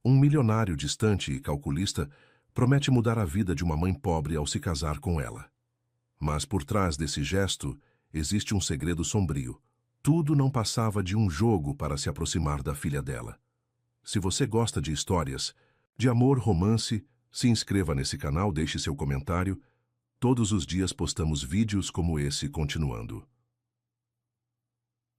Um milionário distante e calculista promete mudar a vida de uma mãe pobre ao se casar com ela. Mas por trás desse gesto existe um segredo sombrio. Tudo não passava de um jogo para se aproximar da filha dela. Se você gosta de histórias, de amor, romance, se inscreva nesse canal, deixe seu comentário. Todos os dias postamos vídeos como esse continuando.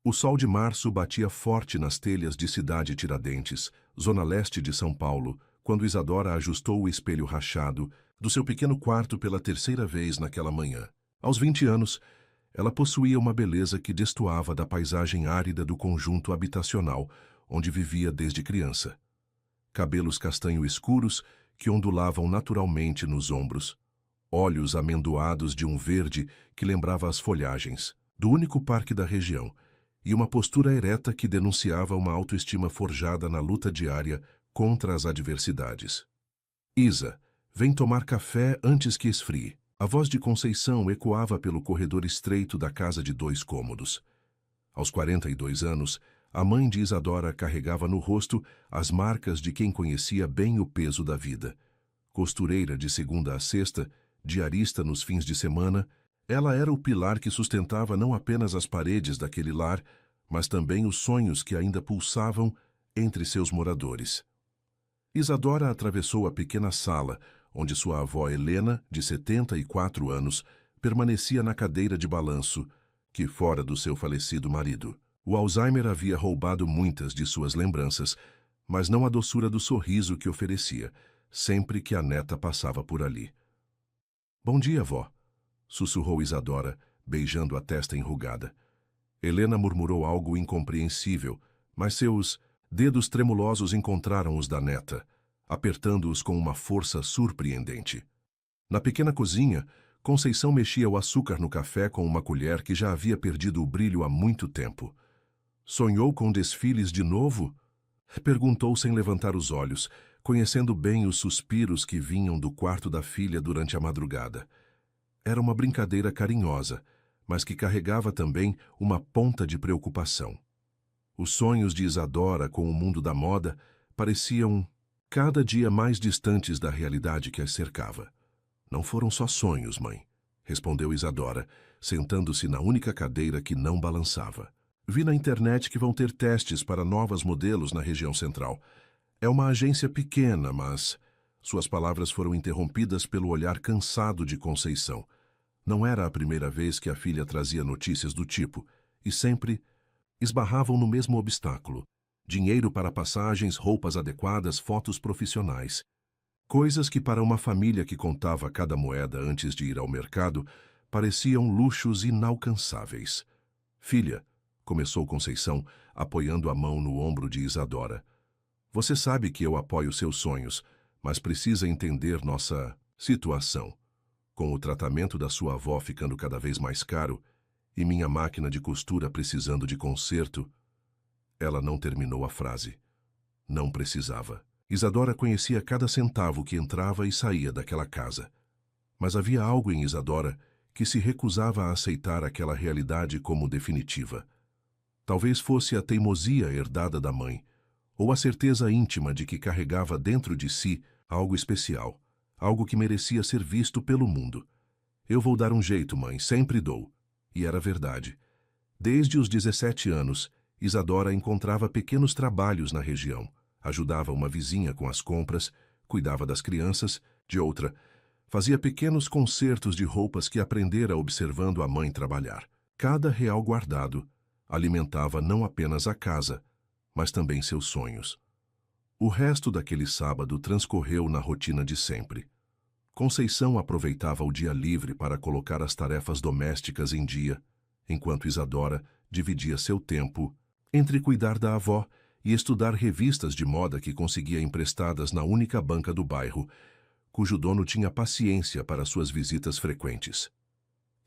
O sol de março batia forte nas telhas de Cidade Tiradentes, zona leste de São Paulo, quando Isadora ajustou o espelho rachado do seu pequeno quarto pela terceira vez naquela manhã. Aos 20 anos, ela possuía uma beleza que destoava da paisagem árida do conjunto habitacional onde vivia desde criança. Cabelos castanho escuros que ondulavam naturalmente nos ombros, olhos amendoados de um verde que lembrava as folhagens do único parque da região, e uma postura ereta que denunciava uma autoestima forjada na luta diária contra as adversidades. Isa, vem tomar café antes que esfrie. A voz de Conceição ecoava pelo corredor estreito da casa de 2 cômodos. Aos 42 anos, a mãe de Isadora carregava no rosto as marcas de quem conhecia bem o peso da vida. Costureira de segunda a sexta, diarista nos fins de semana, ela era o pilar que sustentava não apenas as paredes daquele lar, mas também os sonhos que ainda pulsavam entre seus moradores. Isadora atravessou a pequena sala, onde sua avó Helena, de 74 anos, permanecia na cadeira de balanço, que fora do seu falecido marido. O Alzheimer havia roubado muitas de suas lembranças, mas não a doçura do sorriso que oferecia, sempre que a neta passava por ali. "Bom dia, vó", sussurrou Isadora, beijando a testa enrugada. Helena murmurou algo incompreensível, mas seus dedos tremulosos encontraram os da neta, apertando-os com uma força surpreendente. Na pequena cozinha, Conceição mexia o açúcar no café com uma colher que já havia perdido o brilho há muito tempo. "Sonhou com desfiles de novo?" perguntou sem levantar os olhos, conhecendo bem os suspiros que vinham do quarto da filha durante a madrugada. Era uma brincadeira carinhosa, mas que carregava também uma ponta de preocupação. Os sonhos de Isadora com o mundo da moda pareciam cada dia mais distantes da realidade que as cercava. "Não foram só sonhos, mãe", respondeu Isadora, sentando-se na única cadeira que não balançava. "Vi na internet que vão ter testes para novos modelos na região central. É uma agência pequena, mas..." Suas palavras foram interrompidas pelo olhar cansado de Conceição. Não era a primeira vez que a filha trazia notícias do tipo, e sempre esbarravam no mesmo obstáculo: dinheiro para passagens, roupas adequadas, fotos profissionais. Coisas que para uma família que contava cada moeda antes de ir ao mercado, pareciam luxos inalcançáveis. "Filha", começou Conceição, apoiando a mão no ombro de Isadora, "você sabe que eu apoio seus sonhos, mas precisa entender nossa situação. Com o tratamento da sua avó ficando cada vez mais caro e minha máquina de costura precisando de conserto..." Ela não terminou a frase. Não precisava. Isadora conhecia cada centavo que entrava e saía daquela casa. Mas havia algo em Isadora que se recusava a aceitar aquela realidade como definitiva. Talvez fosse a teimosia herdada da mãe, ou a certeza íntima de que carregava dentro de si algo especial, algo que merecia ser visto pelo mundo. "Eu vou dar um jeito, mãe, sempre dou." E era verdade. Desde os 17 anos, Isadora encontrava pequenos trabalhos na região, ajudava uma vizinha com as compras, cuidava das crianças, de outra, fazia pequenos consertos de roupas que aprendera observando a mãe trabalhar. Cada real guardado alimentava não apenas a casa, mas também seus sonhos. O resto daquele sábado transcorreu na rotina de sempre. Conceição aproveitava o dia livre para colocar as tarefas domésticas em dia, enquanto Isadora dividia seu tempo entre cuidar da avó e estudar revistas de moda que conseguia emprestadas na única banca do bairro, cujo dono tinha paciência para suas visitas frequentes.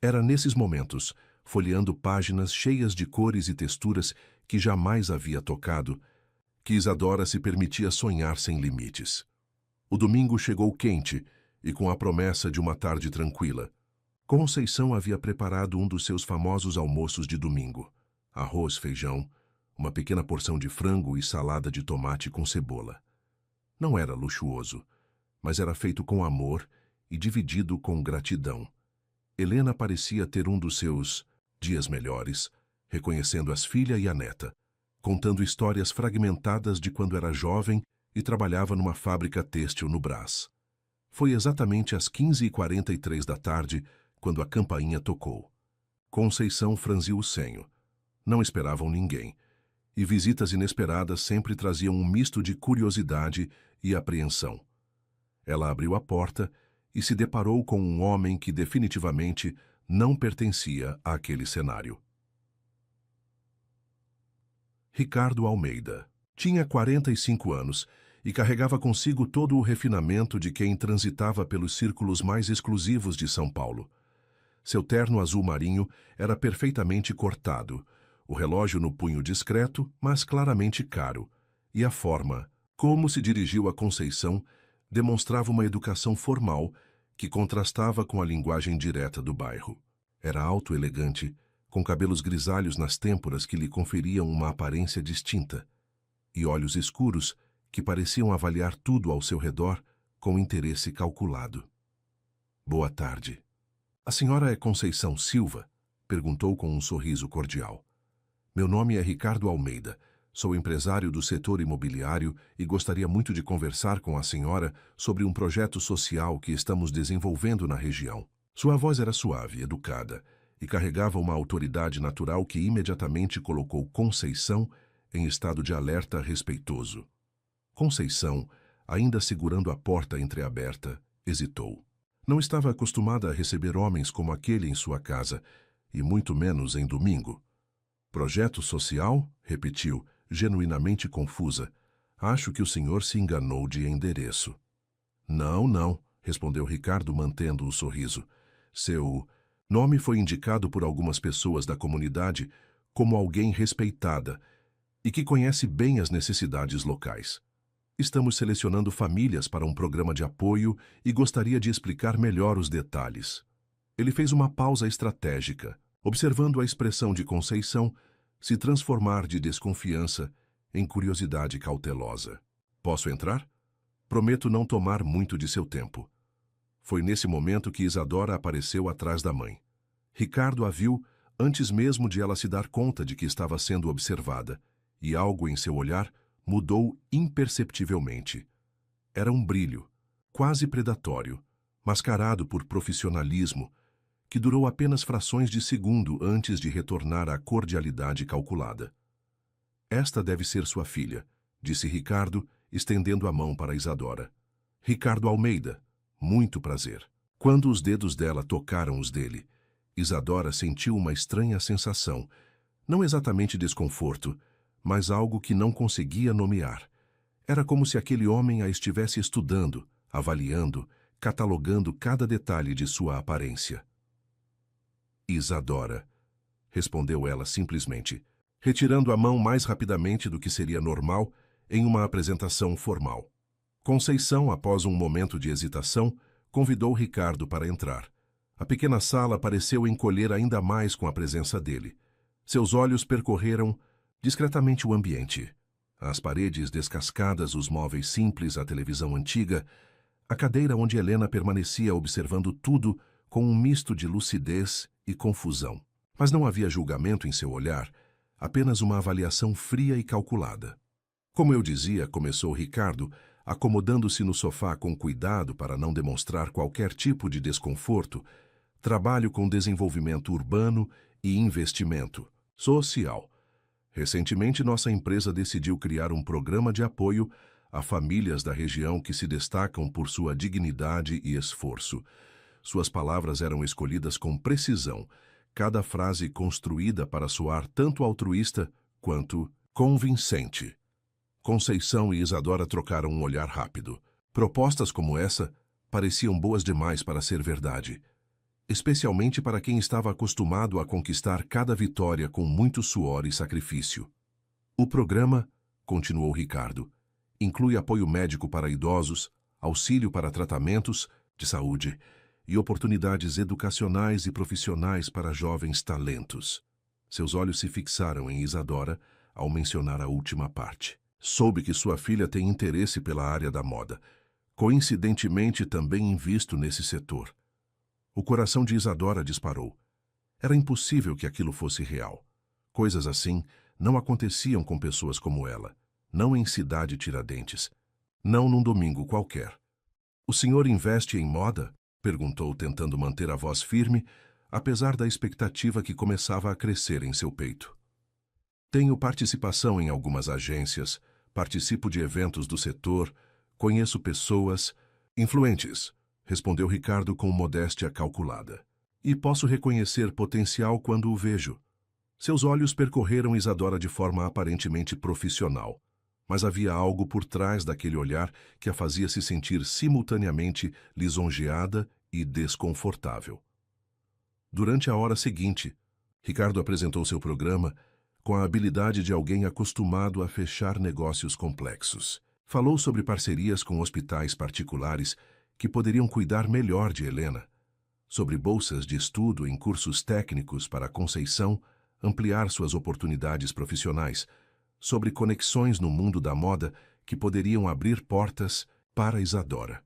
Era nesses momentos, folheando páginas cheias de cores e texturas que jamais havia tocado, que Isadora se permitia sonhar sem limites. O domingo chegou quente e com a promessa de uma tarde tranquila. Conceição havia preparado um dos seus famosos almoços de domingo: arroz, feijão, uma pequena porção de frango e salada de tomate com cebola. Não era luxuoso, mas era feito com amor e dividido com gratidão. Helena parecia ter um dos seus dias melhores, reconhecendo as filha e a neta, contando histórias fragmentadas de quando era jovem e trabalhava numa fábrica têxtil no Brás. Foi exatamente às 15h43 da tarde quando a campainha tocou. Conceição franziu o senho. Não esperavam ninguém, e visitas inesperadas sempre traziam um misto de curiosidade e apreensão. Ela abriu a porta e se deparou com um homem que definitivamente não pertencia àquele cenário. Ricardo Almeida. Tinha 45 anos e carregava consigo todo o refinamento de quem transitava pelos círculos mais exclusivos de São Paulo. Seu terno azul marinho era perfeitamente cortado, o relógio no punho discreto, mas claramente caro, e a forma, como se dirigiu a Conceição, demonstrava uma educação formal que contrastava com a linguagem direta do bairro. Era alto e elegante, com cabelos grisalhos nas têmporas que lhe conferiam uma aparência distinta, e olhos escuros que pareciam avaliar tudo ao seu redor com interesse calculado. Boa tarde. A senhora é Conceição Silva? Perguntou com um sorriso cordial. Meu nome é Ricardo Almeida. Sou empresário do setor imobiliário e gostaria muito de conversar com a senhora sobre um projeto social que estamos desenvolvendo na região. Sua voz era suave, educada, e carregava uma autoridade natural que imediatamente colocou Conceição em estado de alerta respeitoso. Conceição, ainda segurando a porta entreaberta, hesitou. Não estava acostumada a receber homens como aquele em sua casa, e muito menos em domingo. Projeto social? Repetiu, genuinamente confusa. Acho que o senhor se enganou de endereço. Não, respondeu Ricardo mantendo o sorriso. Seu nome foi indicado por algumas pessoas da comunidade como alguém respeitada e que conhece bem as necessidades locais. Estamos selecionando famílias para um programa de apoio e gostaria de explicar melhor os detalhes. Ele fez uma pausa estratégica, observando a expressão de Conceição se transformar de desconfiança em curiosidade cautelosa. Posso entrar? Prometo não tomar muito de seu tempo. Foi nesse momento que Isadora apareceu atrás da mãe. Ricardo a viu antes mesmo de ela se dar conta de que estava sendo observada, e algo em seu olhar mudou imperceptivelmente. Era um brilho, quase predatório, mascarado por profissionalismo, que durou apenas frações de segundo antes de retornar à cordialidade calculada. Esta deve ser sua filha, disse Ricardo, estendendo a mão para Isadora. Ricardo Almeida, muito prazer. Quando os dedos dela tocaram os dele, Isadora sentiu uma estranha sensação, não exatamente desconforto, mas algo que não conseguia nomear. Era como se aquele homem a estivesse estudando, avaliando, catalogando cada detalhe de sua aparência. Isadora, respondeu ela simplesmente, retirando a mão mais rapidamente do que seria normal em uma apresentação formal. Conceição, após um momento de hesitação, convidou Ricardo para entrar. A pequena sala pareceu encolher ainda mais com a presença dele. Seus olhos percorreram discretamente o ambiente. As paredes descascadas, os móveis simples, a televisão antiga, a cadeira onde Helena permanecia observando tudo com um misto de lucidez e confusão. Mas não havia julgamento em seu olhar, apenas uma avaliação fria e calculada. Como eu dizia, começou Ricardo, acomodando-se no sofá com cuidado para não demonstrar qualquer tipo de desconforto, trabalho com desenvolvimento urbano e investimento social. Recentemente, nossa empresa decidiu criar um programa de apoio a famílias da região que se destacam por sua dignidade e esforço. Suas palavras eram escolhidas com precisão, cada frase construída para soar tanto altruísta quanto convincente. Conceição e Isadora trocaram um olhar rápido. Propostas como essa pareciam boas demais para ser verdade, especialmente para quem estava acostumado a conquistar cada vitória com muito suor e sacrifício. O programa, continuou Ricardo, inclui apoio médico para idosos, auxílio para tratamentos de saúde e oportunidades educacionais e profissionais para jovens talentos. Seus olhos se fixaram em Isadora ao mencionar a última parte. Soube que sua filha tem interesse pela área da moda. Coincidentemente, também invisto nesse setor. O coração de Isadora disparou. Era impossível que aquilo fosse real. Coisas assim não aconteciam com pessoas como ela. Não em Cidade Tiradentes. Não num domingo qualquer. O senhor investe em moda? Perguntou, tentando manter a voz firme, apesar da expectativa que começava a crescer em seu peito. Tenho participação em algumas agências, participo de eventos do setor, conheço pessoas influentes, respondeu Ricardo com modéstia calculada. E posso reconhecer potencial quando o vejo. Seus olhos percorreram Isadora de forma aparentemente profissional, mas havia algo por trás daquele olhar que a fazia se sentir simultaneamente lisonjeada e desconfortável. Durante a hora seguinte, Ricardo apresentou seu programa com a habilidade de alguém acostumado a fechar negócios complexos. Falou sobre parcerias com hospitais particulares que poderiam cuidar melhor de Helena, sobre bolsas de estudo em cursos técnicos para Conceição ampliar suas oportunidades profissionais, sobre conexões no mundo da moda que poderiam abrir portas para Isadora.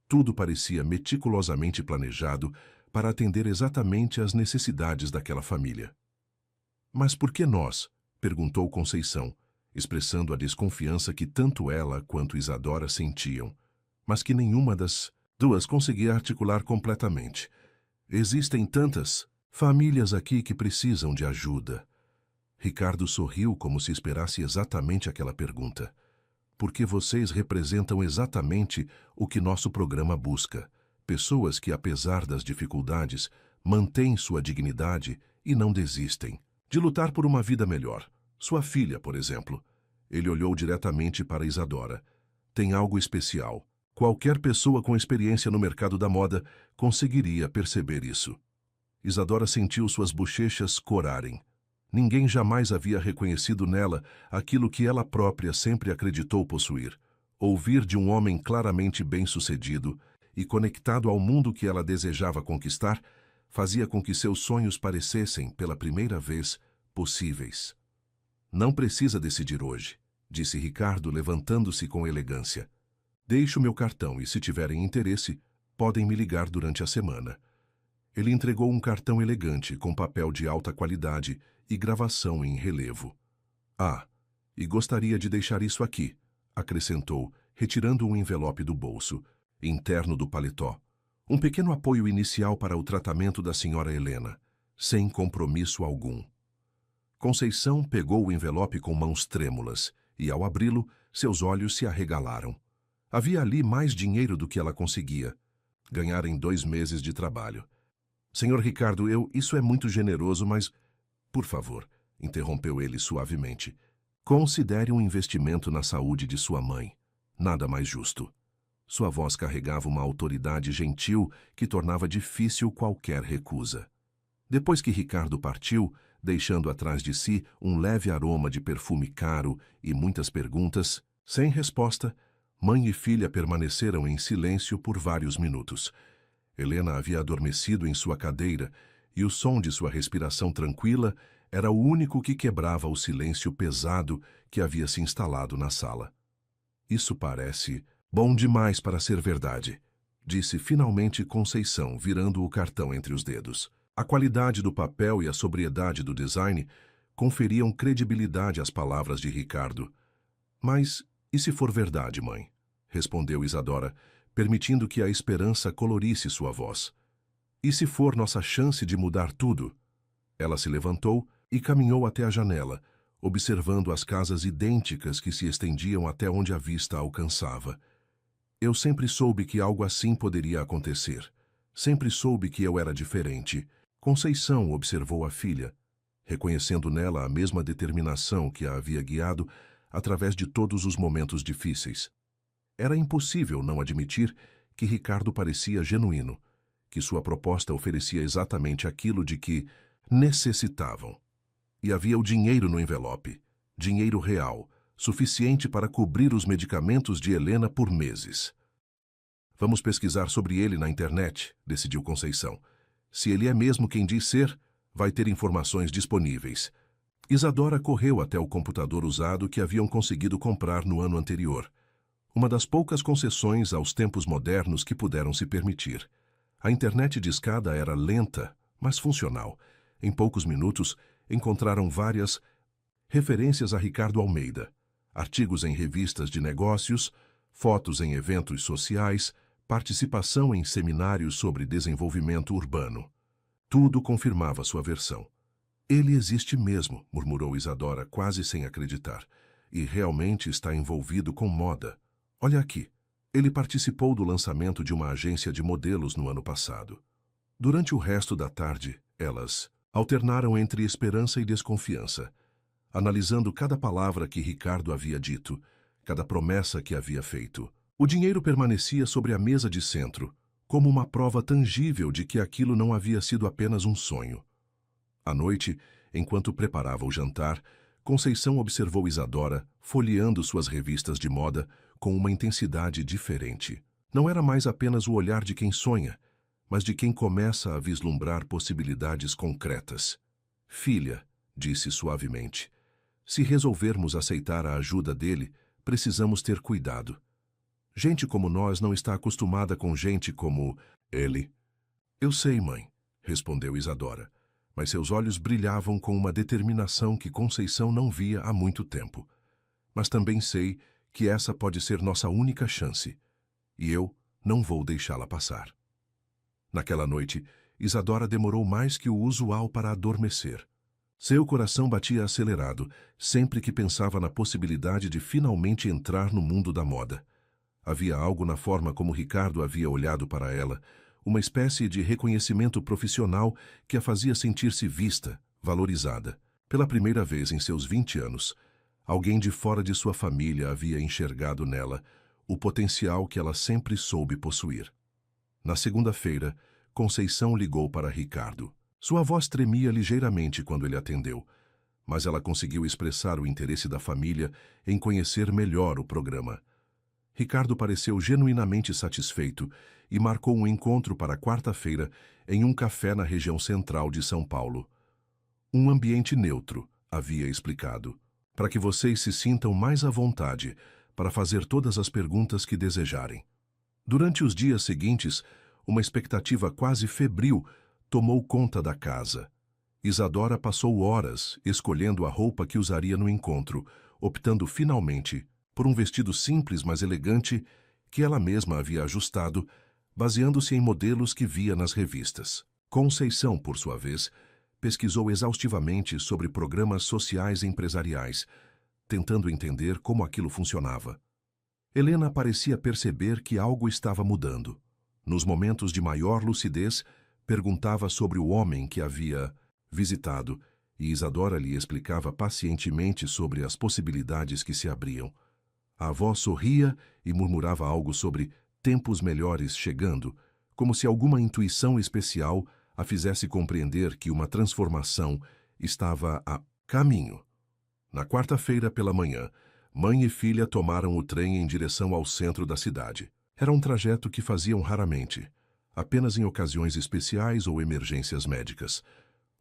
Tudo parecia meticulosamente planejado para atender exatamente às necessidades daquela família. Mas por que nós? Perguntou Conceição, expressando a desconfiança que tanto ela quanto Isadora sentiam, mas que nenhuma das duas conseguia articular completamente. Existem tantas famílias aqui que precisam de ajuda. Ricardo sorriu como se esperasse exatamente aquela pergunta. Porque vocês representam exatamente o que nosso programa busca. Pessoas que, apesar das dificuldades, mantêm sua dignidade e não desistem de lutar por uma vida melhor. Sua filha, por exemplo. Ele olhou diretamente para Isadora. Tem algo especial. Qualquer pessoa com experiência no mercado da moda conseguiria perceber isso. Isadora sentiu suas bochechas corarem. Ninguém jamais havia reconhecido nela aquilo que ela própria sempre acreditou possuir. Ouvir de um homem claramente bem-sucedido e conectado ao mundo que ela desejava conquistar fazia com que seus sonhos parecessem, pela primeira vez, possíveis. Não precisa decidir hoje, disse Ricardo, levantando-se com elegância. Deixo meu cartão e, se tiverem interesse, podem me ligar durante a semana. Ele entregou um cartão elegante com papel de alta qualidade e gravação em relevo. Ah, e gostaria de deixar isso aqui, acrescentou, retirando um envelope do bolso, interno do paletó. Um pequeno apoio inicial para o tratamento da senhora Helena, sem compromisso algum. Conceição pegou o envelope com mãos trêmulas e, ao abri-lo, seus olhos se arregalaram. Havia ali mais dinheiro do que ela conseguia. Ganhara em 2 meses de trabalho. Senhor Ricardo, isso é muito generoso, mas... Por favor, interrompeu ele suavemente. Considere um investimento na saúde de sua mãe. Nada mais justo. Sua voz carregava uma autoridade gentil que tornava difícil qualquer recusa. Depois que Ricardo partiu, deixando atrás de si um leve aroma de perfume caro e muitas perguntas, sem resposta, mãe e filha permaneceram em silêncio por vários minutos. Helena havia adormecido em sua cadeira e o som de sua respiração tranquila era o único que quebrava o silêncio pesado que havia se instalado na sala. Isso parece bom demais para ser verdade, disse finalmente Conceição, virando o cartão entre os dedos. A qualidade do papel e a sobriedade do design conferiam credibilidade às palavras de Ricardo. Mas, e se for verdade, mãe? Respondeu Isadora, permitindo que a esperança colorisse sua voz. E se for nossa chance de mudar tudo? Ela se levantou e caminhou até a janela, observando as casas idênticas que se estendiam até onde a vista alcançava. Eu sempre soube que algo assim poderia acontecer. Sempre soube que eu era diferente. Conceição observou a filha, reconhecendo nela a mesma determinação que a havia guiado através de todos os momentos difíceis. Era impossível não admitir que Ricardo parecia genuíno, que sua proposta oferecia exatamente aquilo de que necessitavam. E havia o dinheiro no envelope, dinheiro real, suficiente para cobrir os medicamentos de Helena por meses. Vamos pesquisar sobre ele na internet, decidiu Conceição. Se ele é mesmo quem diz ser, vai ter informações disponíveis. Isadora correu até o computador usado que haviam conseguido comprar no ano anterior. Uma das poucas concessões aos tempos modernos que puderam se permitir. A internet discada era lenta, mas funcional. Em poucos minutos, encontraram várias referências a Ricardo Almeida, artigos em revistas de negócios, fotos em eventos sociais, participação em seminários sobre desenvolvimento urbano. Tudo confirmava sua versão. Ele existe mesmo, murmurou Isadora, quase sem acreditar. E realmente está envolvido com moda. Olha aqui. Ele participou do lançamento de uma agência de modelos no ano passado. Durante o resto da tarde, elas alternaram entre esperança e desconfiança, analisando cada palavra que Ricardo havia dito, cada promessa que havia feito. O dinheiro permanecia sobre a mesa de centro, como uma prova tangível de que aquilo não havia sido apenas um sonho. À noite, enquanto preparava o jantar, Conceição observou Isadora folheando suas revistas de moda com uma intensidade diferente. Não era mais apenas o olhar de quem sonha, mas de quem começa a vislumbrar possibilidades concretas. Filha, disse suavemente, se resolvermos aceitar a ajuda dele, precisamos ter cuidado. Gente como nós não está acostumada com gente como ele. Eu sei, mãe, respondeu Isadora, mas seus olhos brilhavam com uma determinação que Conceição não via há muito tempo. Mas também sei que essa pode ser nossa única chance, e eu não vou deixá-la passar. Naquela noite, Isadora demorou mais que o usual para adormecer. Seu coração batia acelerado, sempre que pensava na possibilidade de finalmente entrar no mundo da moda. Havia algo na forma como Ricardo havia olhado para ela, uma espécie de reconhecimento profissional que a fazia sentir-se vista, valorizada. Pela primeira vez em seus 20 anos, alguém de fora de sua família havia enxergado nela o potencial que ela sempre soube possuir. Na segunda-feira, Conceição ligou para Ricardo. Sua voz tremia ligeiramente quando ele atendeu, mas ela conseguiu expressar o interesse da família em conhecer melhor o programa. Ricardo pareceu genuinamente satisfeito e marcou um encontro para quarta-feira em um café na região central de São Paulo. Um ambiente neutro, havia explicado, para que vocês se sintam mais à vontade para fazer todas as perguntas que desejarem. Durante os dias seguintes, uma expectativa quase febril tomou conta da casa. Isadora passou horas escolhendo a roupa que usaria no encontro, optando finalmente por um vestido simples, mas elegante, que ela mesma havia ajustado, baseando-se em modelos que via nas revistas. Conceição, por sua vez, pesquisou exaustivamente sobre programas sociais e empresariais, tentando entender como aquilo funcionava. Helena parecia perceber que algo estava mudando. Nos momentos de maior lucidez, perguntava sobre o homem que havia visitado, e Isadora lhe explicava pacientemente sobre as possibilidades que se abriam. A avó sorria e murmurava algo sobre tempos melhores chegando, como se alguma intuição especial a fizesse compreender que uma transformação estava a caminho. Na quarta-feira pela manhã, mãe e filha tomaram o trem em direção ao centro da cidade. Era um trajeto que faziam raramente, apenas em ocasiões especiais ou emergências médicas,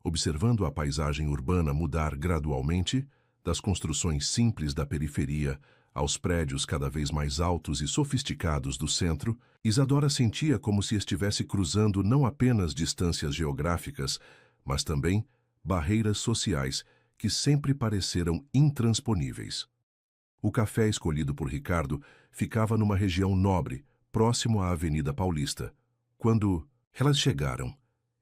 observando a paisagem urbana mudar gradualmente, das construções simples da periferia aos prédios cada vez mais altos e sofisticados do centro. Isadora sentia como se estivesse cruzando não apenas distâncias geográficas, mas também barreiras sociais que sempre pareceram intransponíveis. O café escolhido por Ricardo ficava numa região nobre, próximo à Avenida Paulista. Quando elas chegaram,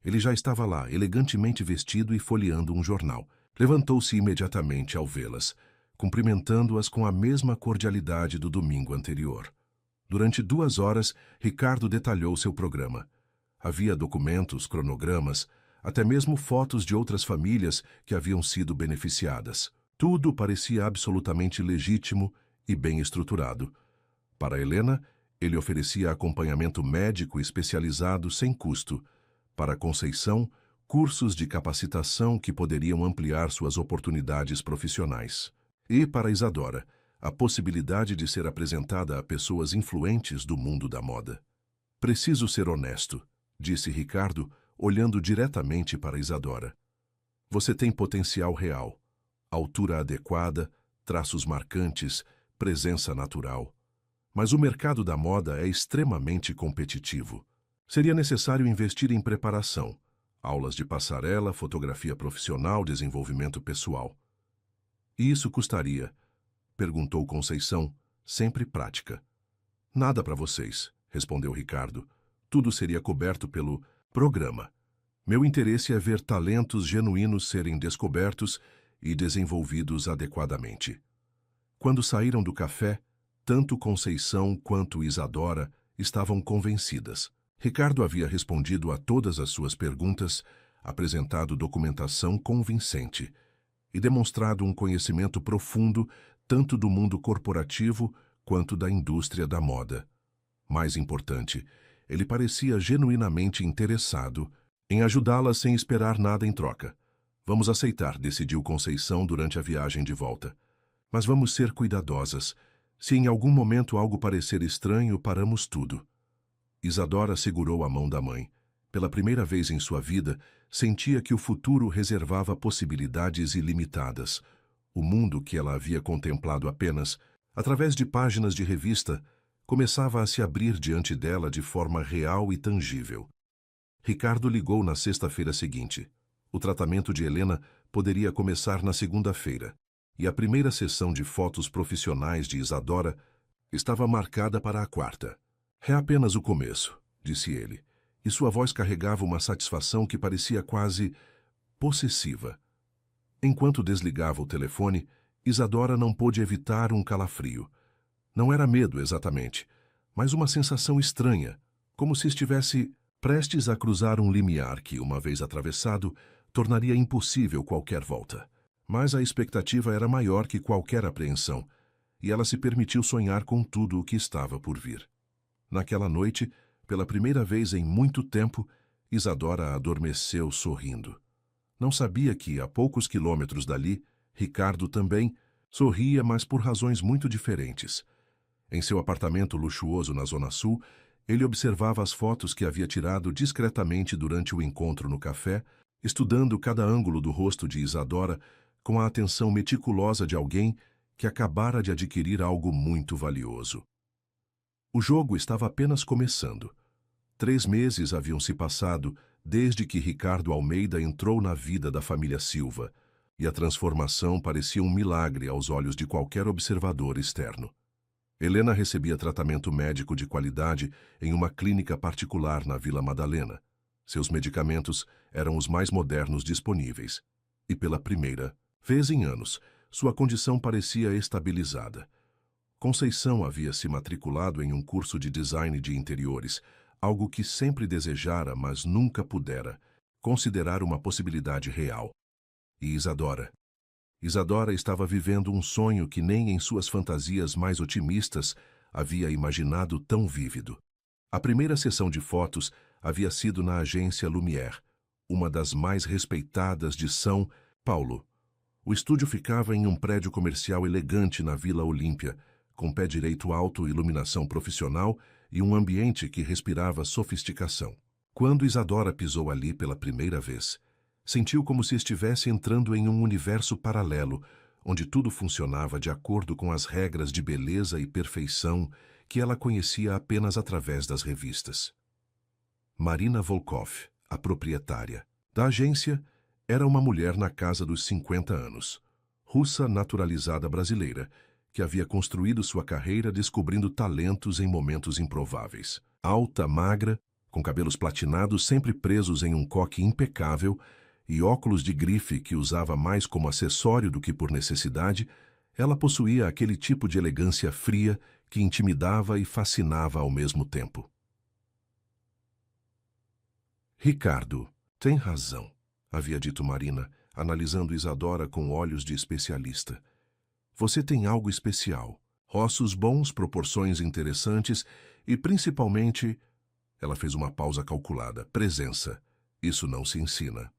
ele já estava lá, elegantemente vestido e folheando um jornal. Levantou-se imediatamente ao vê-las, cumprimentando-as com a mesma cordialidade do domingo anterior. Durante 2 horas, Ricardo detalhou seu programa. Havia documentos, cronogramas, até mesmo fotos de outras famílias que haviam sido beneficiadas. Tudo parecia absolutamente legítimo e bem estruturado. Para Helena, ele oferecia acompanhamento médico especializado sem custo. Para Conceição, cursos de capacitação que poderiam ampliar suas oportunidades profissionais. E para Isadora, a possibilidade de ser apresentada a pessoas influentes do mundo da moda. Preciso ser honesto, disse Ricardo, olhando diretamente para Isadora. Você tem potencial real. Altura adequada, traços marcantes, presença natural. Mas o mercado da moda é extremamente competitivo. Seria necessário investir em preparação, aulas de passarela, fotografia profissional, desenvolvimento pessoal. E isso custaria? Perguntou Conceição, sempre prática. Nada para vocês, respondeu Ricardo. Tudo seria coberto pelo programa. Meu interesse é ver talentos genuínos serem descobertos e desenvolvidos adequadamente. Quando saíram do café, tanto Conceição quanto Isadora estavam convencidas. Ricardo havia respondido a todas as suas perguntas, apresentado documentação convincente e demonstrado um conhecimento profundo tanto do mundo corporativo quanto da indústria da moda. Mais importante, ele parecia genuinamente interessado em ajudá-las sem esperar nada em troca. Vamos aceitar, decidiu Conceição durante a viagem de volta. Mas vamos ser cuidadosas. Se em algum momento algo parecer estranho, paramos tudo. Isadora segurou a mão da mãe. Pela primeira vez em sua vida, sentia que o futuro reservava possibilidades ilimitadas. O mundo que ela havia contemplado apenas, através de páginas de revista, começava a se abrir diante dela de forma real e tangível. Ricardo ligou na sexta-feira seguinte. O tratamento de Helena poderia começar na segunda-feira, e a primeira sessão de fotos profissionais de Isadora estava marcada para a quarta. É apenas o começo, disse ele, e sua voz carregava uma satisfação que parecia quase possessiva. Enquanto desligava o telefone, Isadora não pôde evitar um calafrio. Não era medo exatamente, mas uma sensação estranha, como se estivesse prestes a cruzar um limiar que, uma vez atravessado, tornaria impossível qualquer volta. Mas a expectativa era maior que qualquer apreensão, e ela se permitiu sonhar com tudo o que estava por vir. Naquela noite, pela primeira vez em muito tempo, Isadora adormeceu sorrindo. Não sabia que, a poucos quilômetros dali, Ricardo também sorria, mas por razões muito diferentes. Em seu apartamento luxuoso na Zona Sul, ele observava as fotos que havia tirado discretamente durante o encontro no café, estudando cada ângulo do rosto de Isadora com a atenção meticulosa de alguém que acabara de adquirir algo muito valioso. O jogo estava apenas começando. 3 meses haviam se passado desde que Ricardo Almeida entrou na vida da família Silva, e a transformação parecia um milagre aos olhos de qualquer observador externo. Helena recebia tratamento médico de qualidade em uma clínica particular na Vila Madalena. Seus medicamentos eram os mais modernos disponíveis. E pela primeira vez em anos, sua condição parecia estabilizada. Conceição havia se matriculado em um curso de design de interiores, algo que sempre desejara, mas nunca pudera considerar uma possibilidade real. E Isadora? Isadora estava vivendo um sonho que nem em suas fantasias mais otimistas havia imaginado tão vívido. A primeira sessão de fotos havia sido na agência Lumière, uma das mais respeitadas de São Paulo. O estúdio ficava em um prédio comercial elegante na Vila Olímpia, com pé direito alto, iluminação profissional e um ambiente que respirava sofisticação. Quando Isadora pisou ali pela primeira vez, sentiu como se estivesse entrando em um universo paralelo, onde tudo funcionava de acordo com as regras de beleza e perfeição que ela conhecia apenas através das revistas. Marina Volkov, a proprietária da agência, era uma mulher na casa dos 50 anos, russa naturalizada brasileira, que havia construído sua carreira descobrindo talentos em momentos improváveis. Alta, magra, com cabelos platinados sempre presos em um coque impecável e óculos de grife que usava mais como acessório do que por necessidade, ela possuía aquele tipo de elegância fria que intimidava e fascinava ao mesmo tempo. Ricardo, tem razão, havia dito Marina, analisando Isadora com olhos de especialista. Você tem algo especial, ossos bons, proporções interessantes e, principalmente, ela fez uma pausa calculada, presença. Isso não se ensina.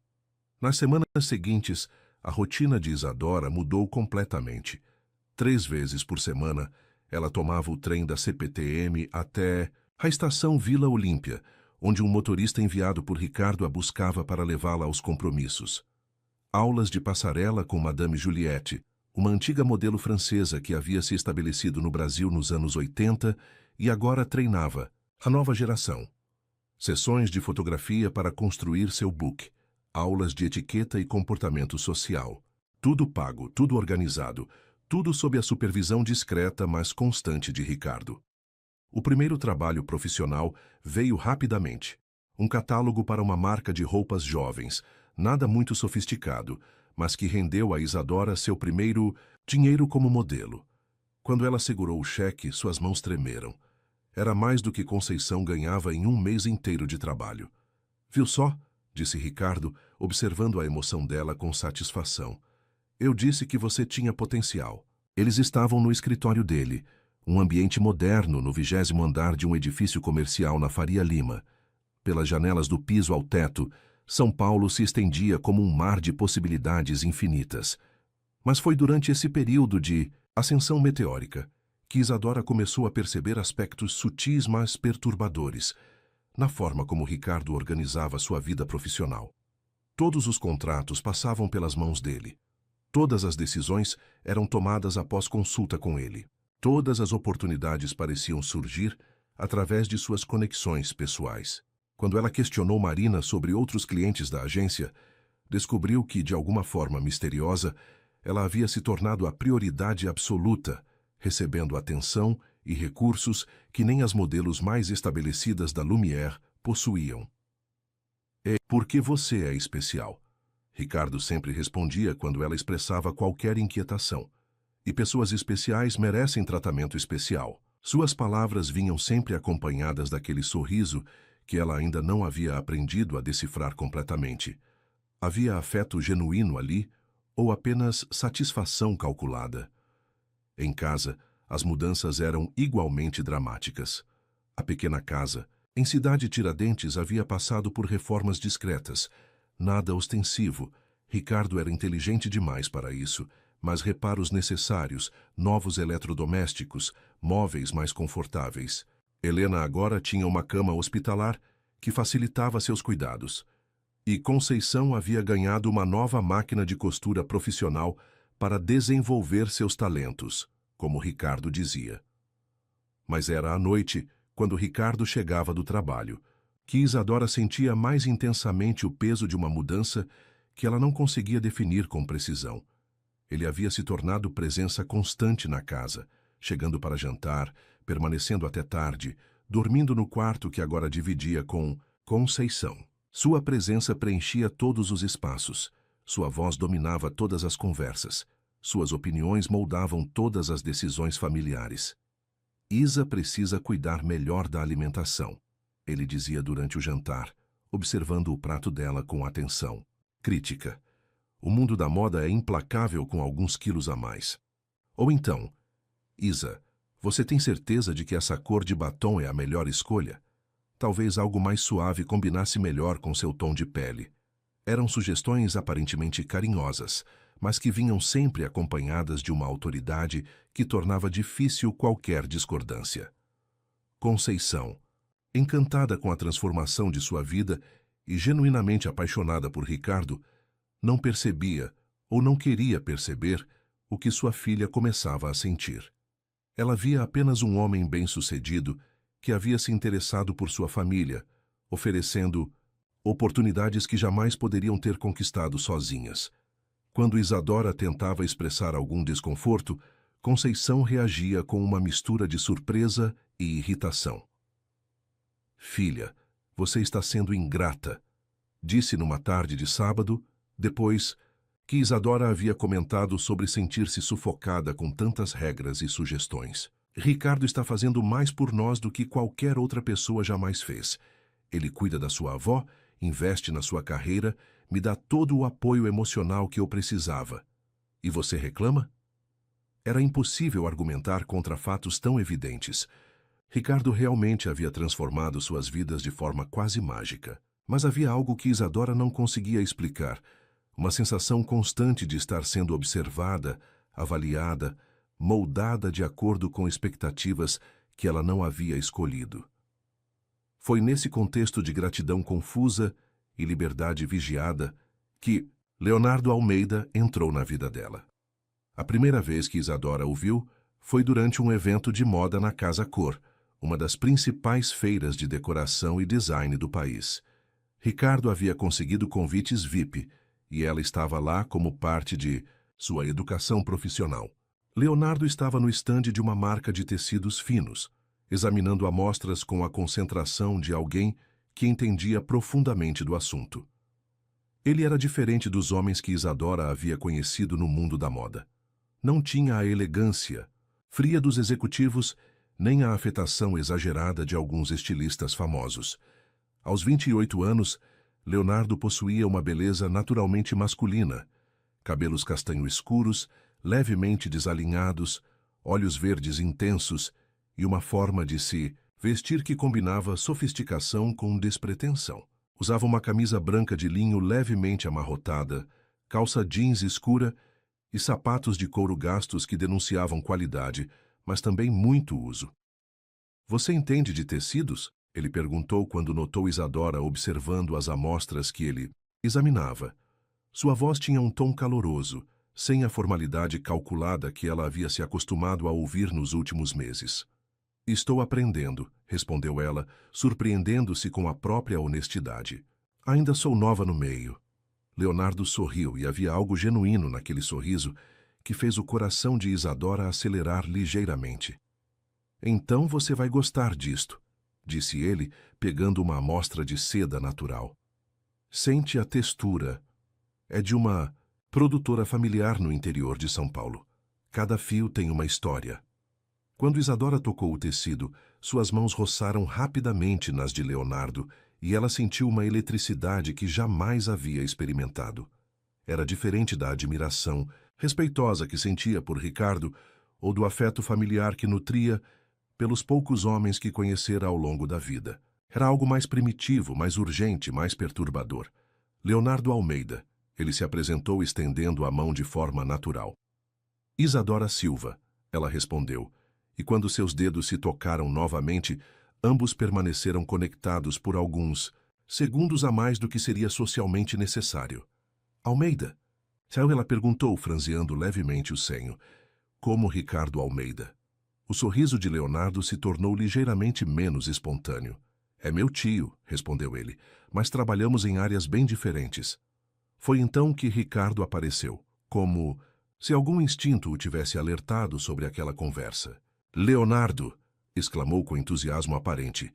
Nas semanas seguintes, a rotina de Isadora mudou completamente. 3 vezes por semana, ela tomava o trem da CPTM até a estação Vila Olímpia, onde um motorista enviado por Ricardo a buscava para levá-la aos compromissos. Aulas de passarela com Madame Juliette, uma antiga modelo francesa que havia se estabelecido no Brasil nos anos 80 e agora treinava a nova geração. Sessões de fotografia para construir seu book. Aulas de etiqueta e comportamento social. Tudo pago, tudo organizado, tudo sob a supervisão discreta, mas constante de Ricardo. O primeiro trabalho profissional veio rapidamente. Um catálogo para uma marca de roupas jovens, nada muito sofisticado, mas que rendeu a Isadora seu primeiro dinheiro como modelo. Quando ela segurou o cheque, suas mãos tremeram. Era mais do que Conceição ganhava em um mês inteiro de trabalho. Viu só? Disse Ricardo, observando a emoção dela com satisfação. Eu disse que você tinha potencial. Eles estavam no escritório dele, um ambiente moderno no 20º andar de um edifício comercial na Faria Lima. Pelas janelas do piso ao teto, São Paulo se estendia como um mar de possibilidades infinitas. Mas foi durante esse período de ascensão meteórica que Isadora começou a perceber aspectos sutis, mas perturbadores, na forma como Ricardo organizava sua vida profissional. Todos os contratos passavam pelas mãos dele. Todas as decisões eram tomadas após consulta com ele. Todas as oportunidades pareciam surgir através de suas conexões pessoais. Quando ela questionou Marina sobre outros clientes da agência, descobriu que, de alguma forma misteriosa, ela havia se tornado a prioridade absoluta, recebendo atenção e recursos que nem as modelos mais estabelecidas da Lumière possuíam. É porque você é especial. Ricardo sempre respondia quando ela expressava qualquer inquietação. E pessoas especiais merecem tratamento especial. Suas palavras vinham sempre acompanhadas daquele sorriso que ela ainda não havia aprendido a decifrar completamente. Havia afeto genuíno ali ou apenas satisfação calculada? Em casa, as mudanças eram igualmente dramáticas. A pequena casa, em Cidade Tiradentes, havia passado por reformas discretas. Nada ostensivo. Ricardo era inteligente demais para isso, mas reparos necessários, novos eletrodomésticos, móveis mais confortáveis. Helena agora tinha uma cama hospitalar que facilitava seus cuidados. E Conceição havia ganhado uma nova máquina de costura profissional para desenvolver seus talentos, como Ricardo dizia. Mas era à noite, quando Ricardo chegava do trabalho, que Isadora sentia mais intensamente o peso de uma mudança que ela não conseguia definir com precisão. Ele havia se tornado presença constante na casa, chegando para jantar, permanecendo até tarde, dormindo no quarto que agora dividia com Conceição. Sua presença preenchia todos os espaços, sua voz dominava todas as conversas, suas opiniões moldavam todas as decisões familiares. Isa precisa cuidar melhor da alimentação, ele dizia durante o jantar, observando o prato dela com atenção. Crítica. O mundo da moda é implacável com alguns quilos a mais. Ou então, Isa, você tem certeza de que essa cor de batom é a melhor escolha? Talvez algo mais suave combinasse melhor com seu tom de pele. Eram sugestões aparentemente carinhosas, mas que vinham sempre acompanhadas de uma autoridade que tornava difícil qualquer discordância. Conceição, encantada com a transformação de sua vida e genuinamente apaixonada por Ricardo, não percebia ou não queria perceber o que sua filha começava a sentir. Ela via apenas um homem bem-sucedido que havia se interessado por sua família, oferecendo oportunidades que jamais poderiam ter conquistado sozinhas. Quando Isadora tentava expressar algum desconforto, Conceição reagia com uma mistura de surpresa e irritação. Filha, você está sendo ingrata, disse numa tarde de sábado, depois que Isadora havia comentado sobre sentir-se sufocada com tantas regras e sugestões. Ricardo está fazendo mais por nós do que qualquer outra pessoa jamais fez. Ele cuida da sua avó, investe na sua carreira, me dá todo o apoio emocional que eu precisava. E você reclama? Era impossível argumentar contra fatos tão evidentes. Ricardo realmente havia transformado suas vidas de forma quase mágica. Mas havia algo que Isadora não conseguia explicar. Uma sensação constante de estar sendo observada, avaliada, moldada de acordo com expectativas que ela não havia escolhido. Foi nesse contexto de gratidão confusa e liberdade vigiada que, Leonardo Almeida entrou na vida dela. A primeira vez que Isadora o viu foi durante um evento de moda na Casa Cor, uma das principais feiras de decoração e design do país. Ricardo havia conseguido convites VIP e ela estava lá como parte de sua educação profissional. Leonardo estava no estande de uma marca de tecidos finos, examinando amostras com a concentração de alguém que entendia profundamente do assunto. Ele era diferente dos homens que Isadora havia conhecido no mundo da moda. Não tinha a elegância fria dos executivos, nem a afetação exagerada de alguns estilistas famosos. Aos 28 anos, Leonardo possuía uma beleza naturalmente masculina, cabelos castanho escuros, levemente desalinhados, olhos verdes intensos e uma forma de se vestir que combinava sofisticação com despretensão. Usava uma camisa branca de linho levemente amarrotada, calça jeans escura e sapatos de couro gastos que denunciavam qualidade, mas também muito uso. "Você entende de tecidos?" ele perguntou quando notou Isadora observando as amostras que ele examinava. Sua voz tinha um tom caloroso, sem a formalidade calculada que ela havia se acostumado a ouvir nos últimos meses. "Estou aprendendo", respondeu ela, surpreendendo-se com a própria honestidade. "Ainda sou nova no meio." Leonardo sorriu e havia algo genuíno naquele sorriso que fez o coração de Isadora acelerar ligeiramente. "Então você vai gostar disto", disse ele, pegando uma amostra de seda natural. "Sente a textura. É de uma produtora familiar no interior de São Paulo. Cada fio tem uma história." Quando Isadora tocou o tecido, suas mãos roçaram rapidamente nas de Leonardo e ela sentiu uma eletricidade que jamais havia experimentado. Era diferente da admiração respeitosa que sentia por Ricardo ou do afeto familiar que nutria pelos poucos homens que conhecera ao longo da vida. Era algo mais primitivo, mais urgente, mais perturbador. "Leonardo Almeida." Ele se apresentou estendendo a mão de forma natural. "Isadora Silva", ela respondeu, e quando seus dedos se tocaram novamente, ambos permaneceram conectados por alguns segundos a mais do que seria socialmente necessário. "Almeida?" Ela perguntou, franziando levemente o senho. "Como Ricardo Almeida." O sorriso de Leonardo se tornou ligeiramente menos espontâneo. "É meu tio", respondeu ele, "mas trabalhamos em áreas bem diferentes." Foi então que Ricardo apareceu, como se algum instinto o tivesse alertado sobre aquela conversa. "Leonardo!" exclamou com entusiasmo aparente.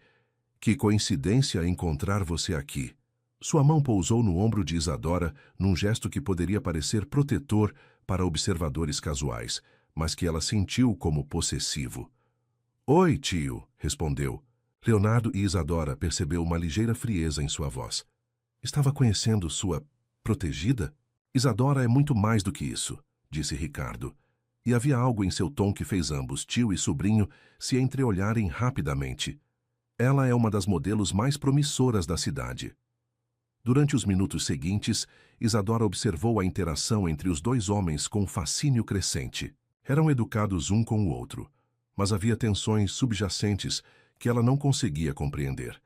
"Que coincidência encontrar você aqui." Sua mão pousou no ombro de Isadora num gesto que poderia parecer protetor para observadores casuais, mas que ela sentiu como possessivo. "Oi, tio", respondeu. Leonardo e Isadora percebeu uma ligeira frieza em sua voz. "Estava conhecendo sua protegida?" "Isadora é muito mais do que isso", disse Ricardo. E havia algo em seu tom que fez ambos, tio e sobrinho, se entreolharem rapidamente. "Ela é uma das modelos mais promissoras da cidade." Durante os minutos seguintes, Isadora observou a interação entre os dois homens com fascínio crescente. Eram educados um com o outro, mas havia tensões subjacentes que ela não conseguia compreender.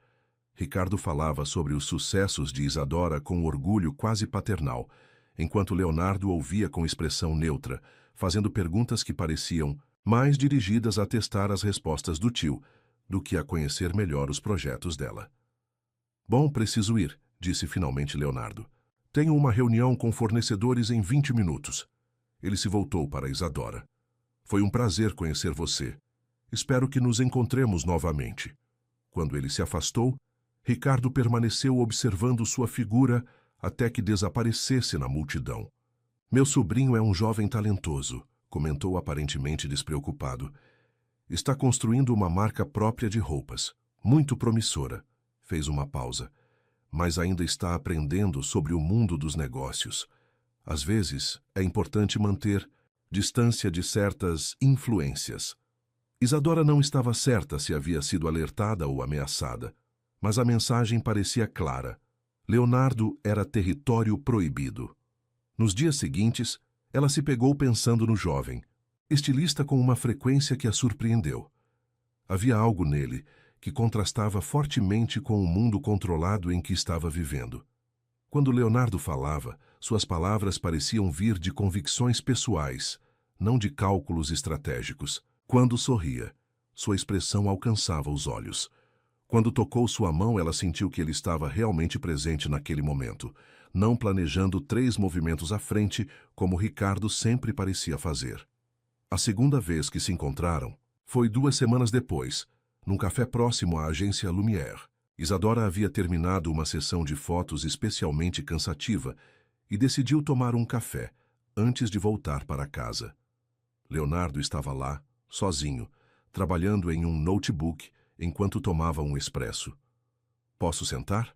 Ricardo falava sobre os sucessos de Isadora com orgulho quase paternal, enquanto Leonardo ouvia com expressão neutra, fazendo perguntas que pareciam mais dirigidas a testar as respostas do tio do que a conhecer melhor os projetos dela. "Bom, preciso ir", disse finalmente Leonardo. "Tenho uma reunião com fornecedores em 20 minutos." Ele se voltou para Isadora. "Foi um prazer conhecer você. Espero que nos encontremos novamente." Quando ele se afastou, Ricardo permaneceu observando sua figura até que desaparecesse na multidão. "Meu sobrinho é um jovem talentoso", comentou aparentemente despreocupado. "Está construindo uma marca própria de roupas, muito promissora." Fez uma pausa. "Mas ainda está aprendendo sobre o mundo dos negócios. Às vezes, é importante manter distância de certas influências." Isadora não estava certa se havia sido alertada ou ameaçada, mas a mensagem parecia clara. Leonardo era território proibido. Nos dias seguintes, ela se pegou pensando no jovem, estilista com uma frequência que a surpreendeu. Havia algo nele que contrastava fortemente com o mundo controlado em que estava vivendo. Quando Leonardo falava, Suas palavras pareciam vir de convicções pessoais, não de cálculos estratégicos. Quando sorria, sua expressão alcançava os olhos. Quando tocou sua mão, ela sentiu que ele estava realmente presente naquele momento, não planejando 3 movimentos à frente, como Ricardo sempre parecia fazer. A segunda vez que se encontraram foi 2 semanas depois, num café próximo à agência Lumière. Isadora havia terminado uma sessão de fotos especialmente cansativa e decidiu tomar um café antes de voltar para casa. Leonardo estava lá, sozinho, trabalhando em um notebook enquanto tomava um expresso. "Posso sentar?"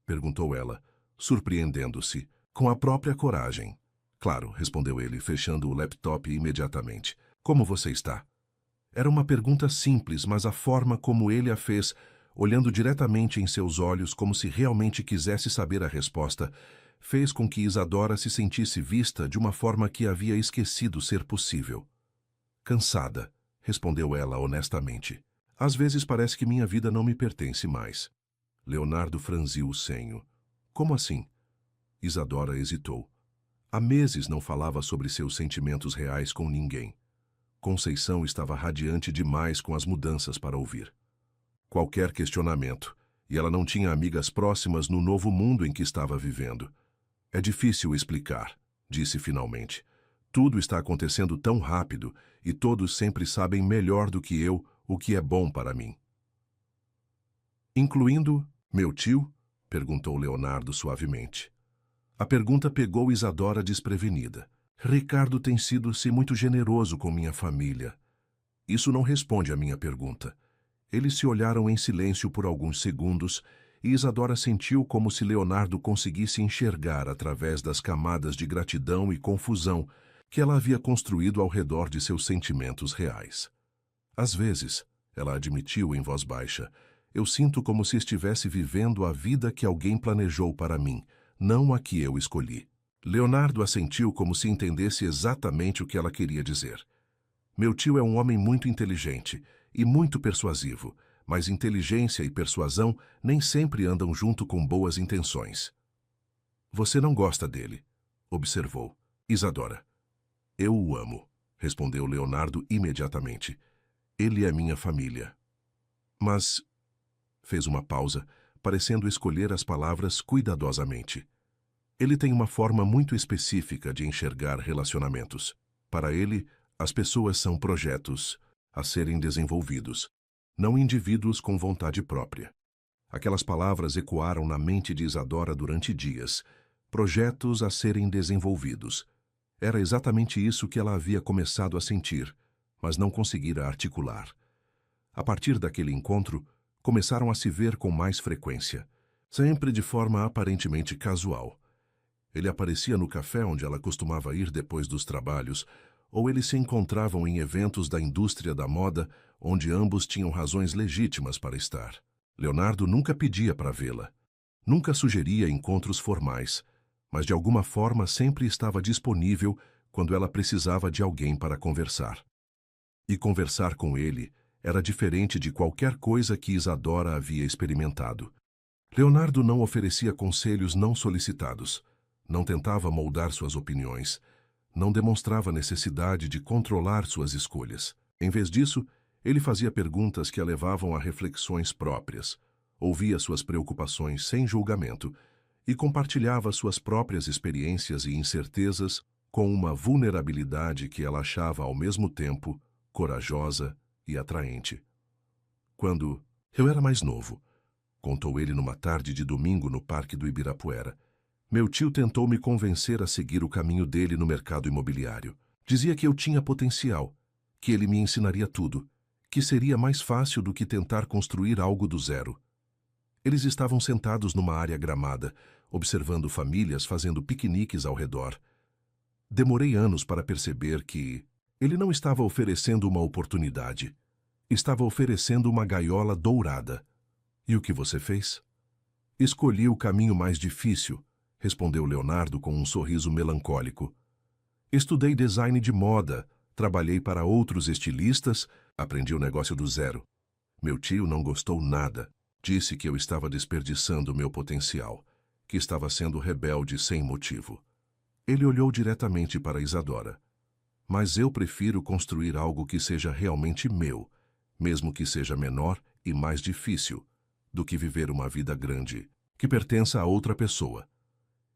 perguntou ela, surpreendendo-se, com a própria coragem. "Claro", respondeu ele, fechando o laptop imediatamente. "Como você está?" Era uma pergunta simples, mas a forma como ele a fez, olhando diretamente em seus olhos como se realmente quisesse saber a resposta, fez com que Isadora se sentisse vista de uma forma que havia esquecido ser possível. "Cansada", respondeu ela honestamente. "Às vezes parece que minha vida não me pertence mais." Leonardo franziu o senho. "Como assim?" Isadora hesitou. Há meses não falava sobre seus sentimentos reais com ninguém. Conceição estava radiante demais com as mudanças para ouvir qualquer questionamento, e ela não tinha amigas próximas no novo mundo em que estava vivendo. "É difícil explicar", disse finalmente. "Tudo está acontecendo tão rápido e todos sempre sabem melhor do que eu o que é bom para mim." "Incluindo meu tio?" perguntou Leonardo suavemente. A pergunta pegou Isadora desprevenida. "Ricardo tem sido-se muito generoso com minha família." "Isso não responde à minha pergunta." Eles se olharam em silêncio por alguns segundos e Isadora sentiu como se Leonardo conseguisse enxergar através das camadas de gratidão e confusão que ela havia construído ao redor de seus sentimentos reais. "Às vezes", ela admitiu em voz baixa, "eu sinto como se estivesse vivendo a vida que alguém planejou para mim, não a que eu escolhi." Leonardo assentiu como se entendesse exatamente o que ela queria dizer. "Meu tio é um homem muito inteligente e muito persuasivo, mas inteligência e persuasão nem sempre andam junto com boas intenções." "Você não gosta dele", observou Isadora. "Eu o amo", respondeu Leonardo imediatamente. "Ele é minha família." "Mas..." fez uma pausa, parecendo escolher as palavras cuidadosamente. "Ele tem uma forma muito específica de enxergar relacionamentos. Para ele, as pessoas são projetos a serem desenvolvidos, não indivíduos com vontade própria." Aquelas palavras ecoaram na mente de Isadora durante dias. Projetos a serem desenvolvidos. Era exatamente isso que ela havia começado a sentir, mas não conseguira articular. A partir daquele encontro, começaram a se ver com mais frequência, sempre de forma aparentemente casual. Ele aparecia no café onde ela costumava ir depois dos trabalhos, ou eles se encontravam em eventos da indústria da moda, onde ambos tinham razões legítimas para estar. Leonardo nunca pedia para vê-la. Nunca sugeria encontros formais, mas de alguma forma sempre estava disponível quando ela precisava de alguém para conversar. E conversar com ele era diferente de qualquer coisa que Isadora havia experimentado. Leonardo não oferecia conselhos não solicitados, não tentava moldar suas opiniões, não demonstrava necessidade de controlar suas escolhas. Em vez disso, ele fazia perguntas que a levavam a reflexões próprias, ouvia suas preocupações sem julgamento e compartilhava suas próprias experiências e incertezas com uma vulnerabilidade que ela achava ao mesmo tempo corajosa e atraente. "Quando eu era mais novo", contou ele numa tarde de domingo no Parque do Ibirapuera, "meu tio tentou me convencer a seguir o caminho dele no mercado imobiliário. Dizia que eu tinha potencial, que ele me ensinaria tudo, que seria mais fácil do que tentar construir algo do zero." Eles estavam sentados numa área gramada, observando famílias fazendo piqueniques ao redor. Demorei anos para perceber que ele não estava oferecendo uma oportunidade, estava oferecendo uma gaiola dourada. "E o que você fez?" "Escolhi o caminho mais difícil", respondeu Leonardo com um sorriso melancólico. "Estudei design de moda, trabalhei para outros estilistas, aprendi o negócio do zero. Meu tio não gostou nada, disse que eu estava desperdiçando meu potencial, que estava sendo rebelde sem motivo." Ele olhou diretamente para Isadora. Mas eu prefiro construir algo que seja realmente meu, mesmo que seja menor e mais difícil, do que viver uma vida grande, que pertença a outra pessoa.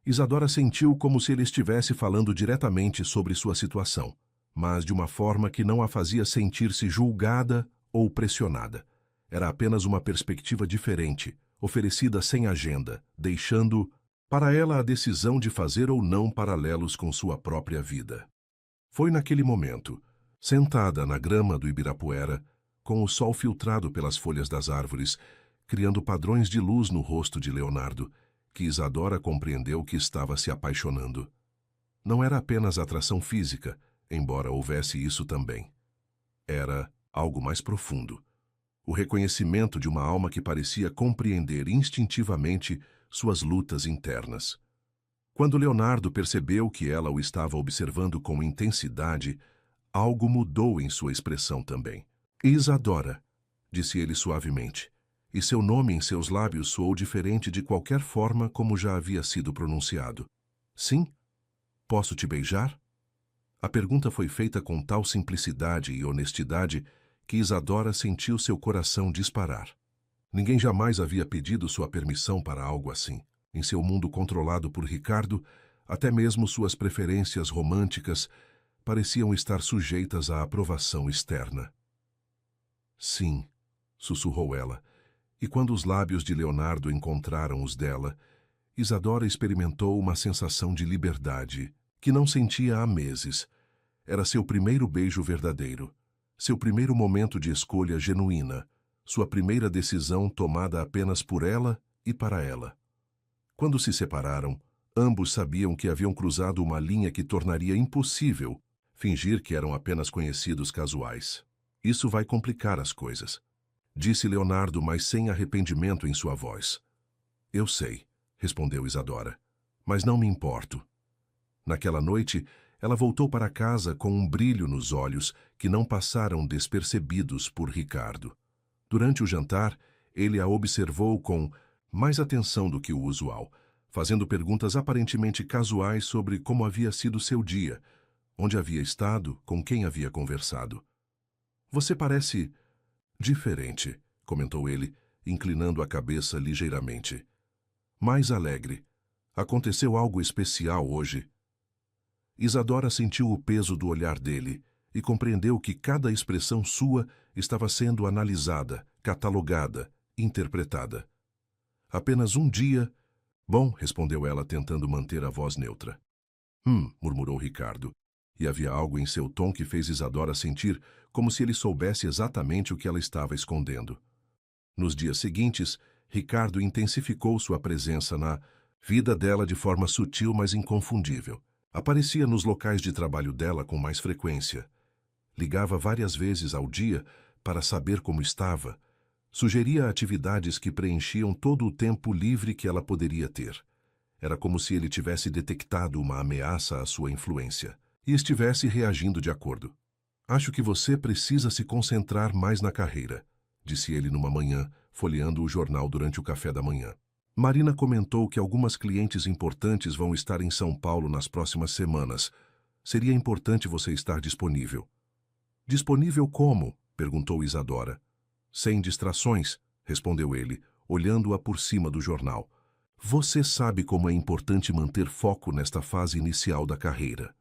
Isadora sentiu como se ele estivesse falando diretamente sobre sua situação, mas de uma forma que não a fazia sentir-se julgada ou pressionada. Era apenas uma perspectiva diferente, oferecida sem agenda, deixando para ela a decisão de fazer ou não paralelos com sua própria vida. Foi naquele momento, sentada na grama do Ibirapuera, com o sol filtrado pelas folhas das árvores, criando padrões de luz no rosto de Leonardo, que Isadora compreendeu que estava se apaixonando. Não era apenas atração física, embora houvesse isso também. Era algo mais profundo. O reconhecimento de uma alma que parecia compreender instintivamente suas lutas internas. Quando Leonardo percebeu que ela o estava observando com intensidade, algo mudou em sua expressão também. Isadora, disse ele suavemente, e seu nome em seus lábios soou diferente de qualquer forma como já havia sido pronunciado. Sim? Posso te beijar? A pergunta foi feita com tal simplicidade e honestidade que Isadora sentiu seu coração disparar. Ninguém jamais havia pedido sua permissão para algo assim. Em seu mundo controlado por Ricardo, até mesmo suas preferências românticas pareciam estar sujeitas à aprovação externa. Sim, sussurrou ela, e quando os lábios de Leonardo encontraram os dela, Isadora experimentou uma sensação de liberdade que não sentia há meses. Era seu primeiro beijo verdadeiro, seu primeiro momento de escolha genuína, sua primeira decisão tomada apenas por ela e para ela. Quando se separaram, ambos sabiam que haviam cruzado uma linha que tornaria impossível fingir que eram apenas conhecidos casuais. Isso vai complicar as coisas, disse Leonardo, mas sem arrependimento em sua voz. Eu sei, respondeu Isadora, mas não me importo. Naquela noite, ela voltou para casa com um brilho nos olhos que não passaram despercebidos por Ricardo. Durante o jantar, ele a observou com mais atenção do que o usual, fazendo perguntas aparentemente casuais sobre como havia sido seu dia, onde havia estado, com quem havia conversado. Você parece diferente, comentou ele, inclinando a cabeça ligeiramente. Mais alegre. Aconteceu algo especial hoje. Isadora sentiu o peso do olhar dele e compreendeu que cada expressão sua estava sendo analisada, catalogada, interpretada. Apenas um dia... Bom, respondeu ela, tentando manter a voz neutra. Murmurou Ricardo, e havia algo em seu tom que fez Isadora sentir como se ele soubesse exatamente o que ela estava escondendo. Nos dias seguintes, Ricardo intensificou sua presença na vida dela de forma sutil, mas inconfundível. Aparecia nos locais de trabalho dela com mais frequência. Ligava várias vezes ao dia para saber como estava. Sugeria atividades que preenchiam todo o tempo livre que ela poderia ter. Era como se ele tivesse detectado uma ameaça à sua influência e estivesse reagindo de acordo. Acho que você precisa se concentrar mais na carreira, disse ele numa manhã, folheando o jornal durante o café da manhã. Marina comentou que algumas clientes importantes vão estar em São Paulo nas próximas semanas. Seria importante você estar disponível. Disponível como? Perguntou Isadora. Sem distrações, respondeu ele, olhando-a por cima do jornal. Você sabe como é importante manter foco nesta fase inicial da carreira.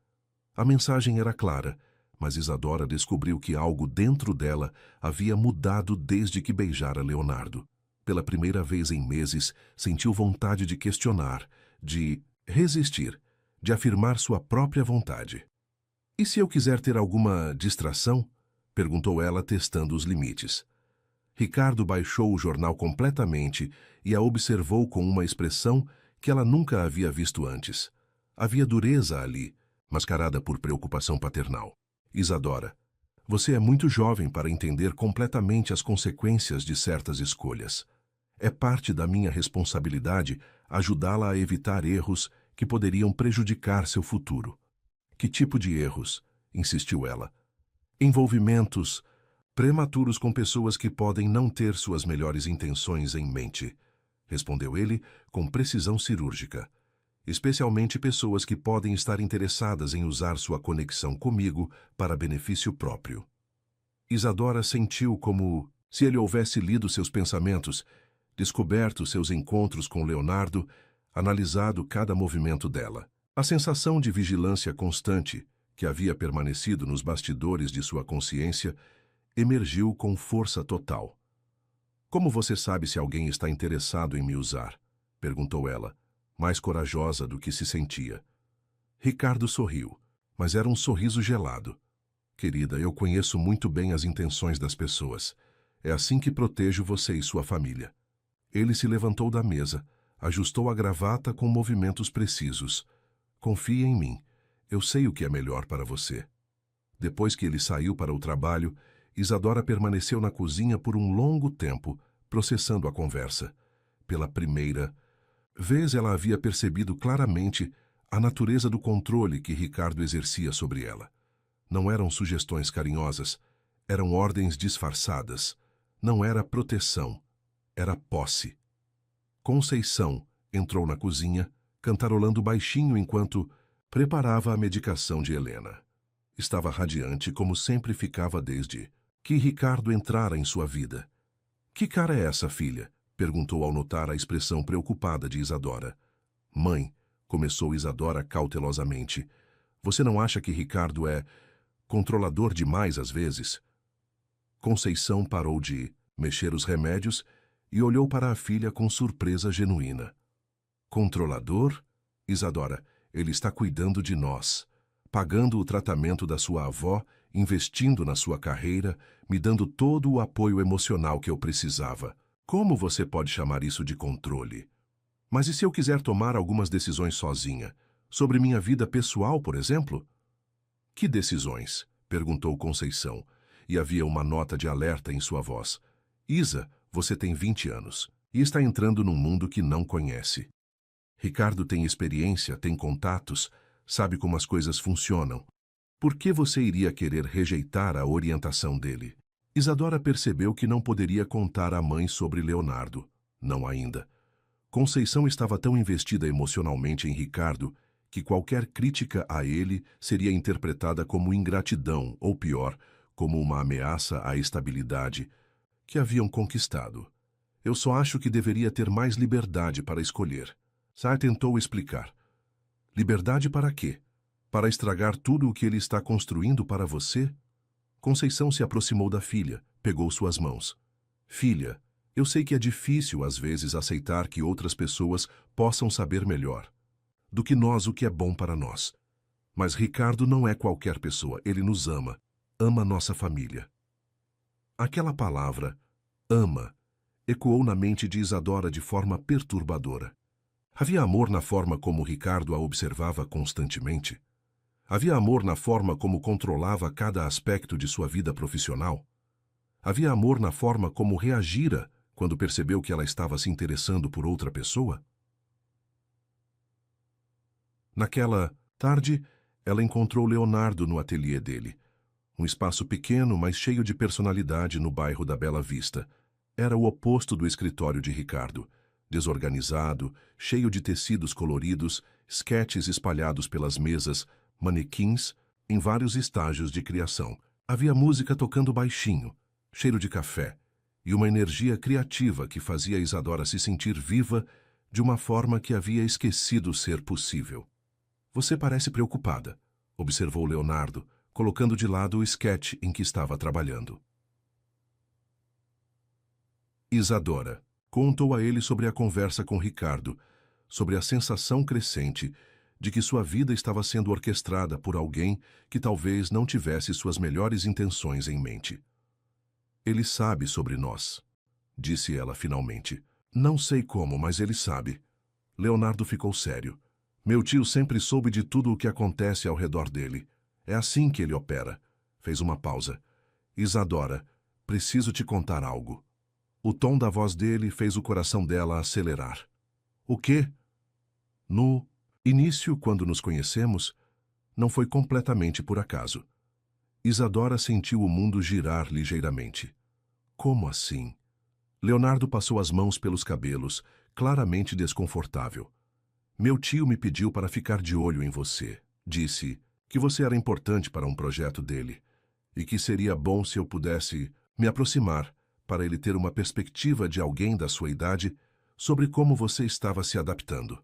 A mensagem era clara, mas Isadora descobriu que algo dentro dela havia mudado desde que beijara Leonardo. Pela primeira vez em meses, sentiu vontade de questionar, de resistir, de afirmar sua própria vontade. E se eu quiser ter alguma distração? Perguntou ela, testando os limites. Ricardo baixou o jornal completamente e a observou com uma expressão que ela nunca havia visto antes. Havia dureza ali, mascarada por preocupação paternal. Isadora, você é muito jovem para entender completamente as consequências de certas escolhas. É parte da minha responsabilidade ajudá-la a evitar erros que poderiam prejudicar seu futuro. Que tipo de erros? Insistiu ela. Envolvimentos prematuros com pessoas que podem não ter suas melhores intenções em mente, respondeu ele com precisão cirúrgica. especialmente pessoas que podem estar interessadas em usar sua conexão comigo para benefício próprio. Isadora sentiu como se ele houvesse lido seus pensamentos, descoberto seus encontros com Leonardo, analisado cada movimento dela. A sensação de vigilância constante, que havia permanecido nos bastidores de sua consciência, emergiu com força total. Como você sabe se alguém está interessado em me usar? Perguntou ela, mais corajosa do que se sentia. Ricardo sorriu, mas era um sorriso gelado. Querida, eu conheço muito bem as intenções das pessoas. É assim que protejo você e sua família. Ele se levantou da mesa, ajustou a gravata com movimentos precisos. Confie em mim. Eu sei o que é melhor para você. Depois que ele saiu para o trabalho, Isadora permaneceu na cozinha por um longo tempo, processando a conversa. Pela primeira vez, ela havia percebido claramente a natureza do controle que Ricardo exercia sobre ela. Não eram sugestões carinhosas, eram ordens disfarçadas. Não era proteção, era posse. Conceição entrou na cozinha, cantarolando baixinho enquanto preparava a medicação de Helena. Estava radiante como sempre ficava desde que Ricardo entrara em sua vida. Que cara é essa, filha? Perguntou ao notar a expressão preocupada de Isadora. Mãe, começou Isadora cautelosamente. Você não acha que Ricardo é controlador demais às vezes? Conceição parou de mexer os remédios e olhou para a filha com surpresa genuína. Controlador? Isadora, ele está cuidando de nós, pagando o tratamento da sua avó, investindo na sua carreira, me dando todo o apoio emocional que eu precisava. Como você pode chamar isso de controle? Mas e se eu quiser tomar algumas decisões sozinha? Sobre minha vida pessoal, por exemplo? Que decisões? Perguntou Conceição, e havia uma nota de alerta em sua voz. Isa, você tem 20 anos e está entrando num mundo que não conhece. Ricardo tem experiência, tem contatos, sabe como as coisas funcionam. Por que você iria querer rejeitar a orientação dele? Isadora percebeu que não poderia contar à mãe sobre Leonardo. Não ainda. Conceição estava tão investida emocionalmente em Ricardo que qualquer crítica a ele seria interpretada como ingratidão, ou pior, como uma ameaça à estabilidade que haviam conquistado. Eu só acho que deveria ter mais liberdade para escolher. Sai tentou explicar. Liberdade para quê? Para estragar tudo o que ele está construindo para você? Conceição se aproximou da filha, pegou suas mãos. Filha, eu sei que é difícil às vezes aceitar que outras pessoas possam saber melhor do que nós o que é bom para nós. Mas Ricardo não é qualquer pessoa, ele nos ama, ama nossa família. Aquela palavra, ama, ecoou na mente de Isadora de forma perturbadora. Havia amor na forma como Ricardo a observava constantemente? Havia amor na forma como controlava cada aspecto de sua vida profissional? Havia amor na forma como reagira quando percebeu que ela estava se interessando por outra pessoa? Naquela tarde, ela encontrou Leonardo no ateliê dele. Um espaço pequeno, mas cheio de personalidade no bairro da Bela Vista. Era o oposto do escritório de Ricardo. Desorganizado, cheio de tecidos coloridos, esquetes espalhados pelas mesas, manequins, em vários estágios de criação. Havia música tocando baixinho, cheiro de café, e uma energia criativa que fazia Isadora se sentir viva de uma forma que havia esquecido ser possível. Você parece preocupada, observou Leonardo, colocando de lado o esquete em que estava trabalhando. Isadora contou a ele sobre a conversa com Ricardo, sobre a sensação crescente de que sua vida estava sendo orquestrada por alguém que talvez não tivesse suas melhores intenções em mente. Ele sabe sobre nós, disse ela finalmente. Não sei como, mas ele sabe. Leonardo ficou sério. Meu tio sempre soube de tudo o que acontece ao redor dele. É assim que ele opera. Fez uma pausa. Isadora, preciso te contar algo. O tom da voz dele fez o coração dela acelerar. O quê? No início, quando nos conhecemos, não foi completamente por acaso. Isadora sentiu o mundo girar ligeiramente. Como assim? Leonardo passou as mãos pelos cabelos, claramente desconfortável. Meu tio me pediu para ficar de olho em você. Disse que você era importante para um projeto dele e que seria bom se eu pudesse me aproximar para ele ter uma perspectiva de alguém da sua idade sobre como você estava se adaptando.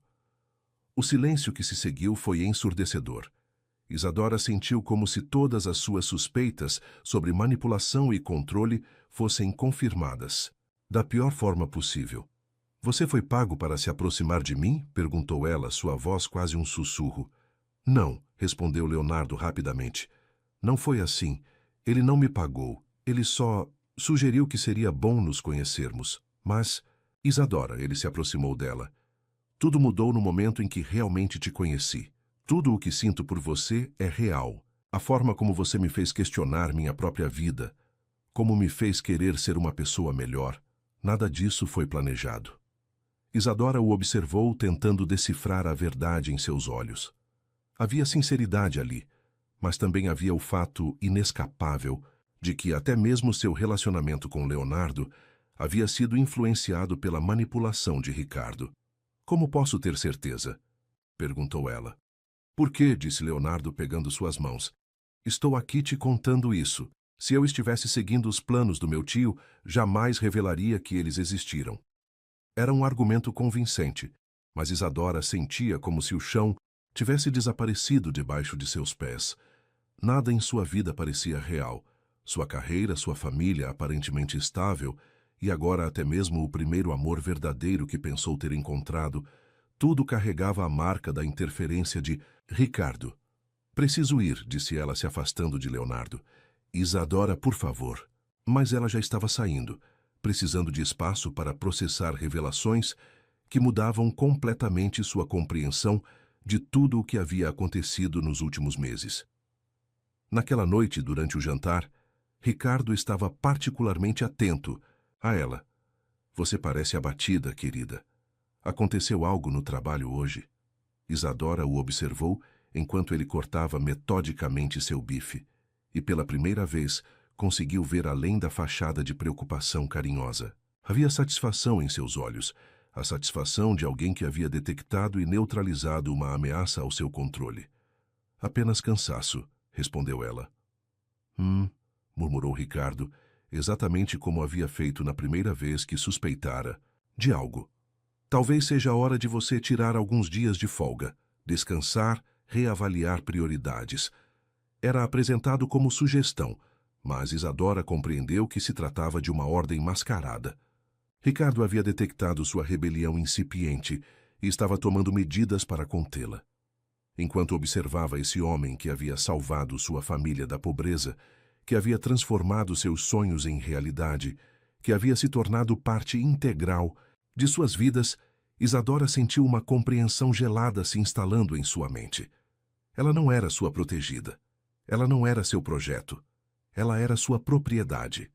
O silêncio que se seguiu foi ensurdecedor. Isadora sentiu como se todas as suas suspeitas sobre manipulação e controle fossem confirmadas, da pior forma possível. Você foi pago para se aproximar de mim? Perguntou ela, sua voz quase um sussurro. Não, respondeu Leonardo rapidamente. Não foi assim. Ele não me pagou. Ele só sugeriu que seria bom nos conhecermos. Mas, Isadora, ele se aproximou dela. Tudo mudou no momento em que realmente te conheci. Tudo o que sinto por você é real. A forma como você me fez questionar minha própria vida, como me fez querer ser uma pessoa melhor, nada disso foi planejado. Isadora o observou, tentando decifrar a verdade em seus olhos. Havia sinceridade ali, mas também havia o fato inescapável de que até mesmo seu relacionamento com Leonardo havia sido influenciado pela manipulação de Ricardo. Como posso ter certeza? Perguntou ela. Por quê? Disse Leonardo, pegando suas mãos. Estou aqui te contando isso. Se eu estivesse seguindo os planos do meu tio, jamais revelaria que eles existiram. Era um argumento convincente, mas Isadora sentia como se o chão tivesse desaparecido debaixo de seus pés. Nada em sua vida parecia real. Sua carreira, sua família aparentemente estável, e agora até mesmo o primeiro amor verdadeiro que pensou ter encontrado, tudo carregava a marca da interferência de Ricardo. Preciso ir, disse ela, se afastando de Leonardo. Isadora, por favor. Mas ela já estava saindo, precisando de espaço para processar revelações que mudavam completamente sua compreensão de tudo o que havia acontecido nos últimos meses. Naquela noite, durante o jantar, Ricardo estava particularmente atento a ela. Você parece abatida, querida. Aconteceu algo no trabalho hoje? Isadora o observou enquanto ele cortava metodicamente seu bife, e pela primeira vez conseguiu ver além da fachada de preocupação carinhosa. Havia satisfação em seus olhos, a satisfação de alguém que havia detectado e neutralizado uma ameaça ao seu controle. Apenas cansaço, respondeu ela. Murmurou Ricardo, exatamente como havia feito na primeira vez que suspeitara de algo. Talvez seja a hora de você tirar alguns dias de folga, descansar, reavaliar prioridades. Era apresentado como sugestão, mas Isadora compreendeu que se tratava de uma ordem mascarada. Ricardo havia detectado sua rebelião incipiente e estava tomando medidas para contê-la. Enquanto observava esse homem que havia salvado sua família da pobreza, que havia transformado seus sonhos em realidade, que havia se tornado parte integral de suas vidas, Isadora sentiu uma compreensão gelada se instalando em sua mente. Ela não era sua protegida. Ela não era seu projeto. Ela era sua propriedade.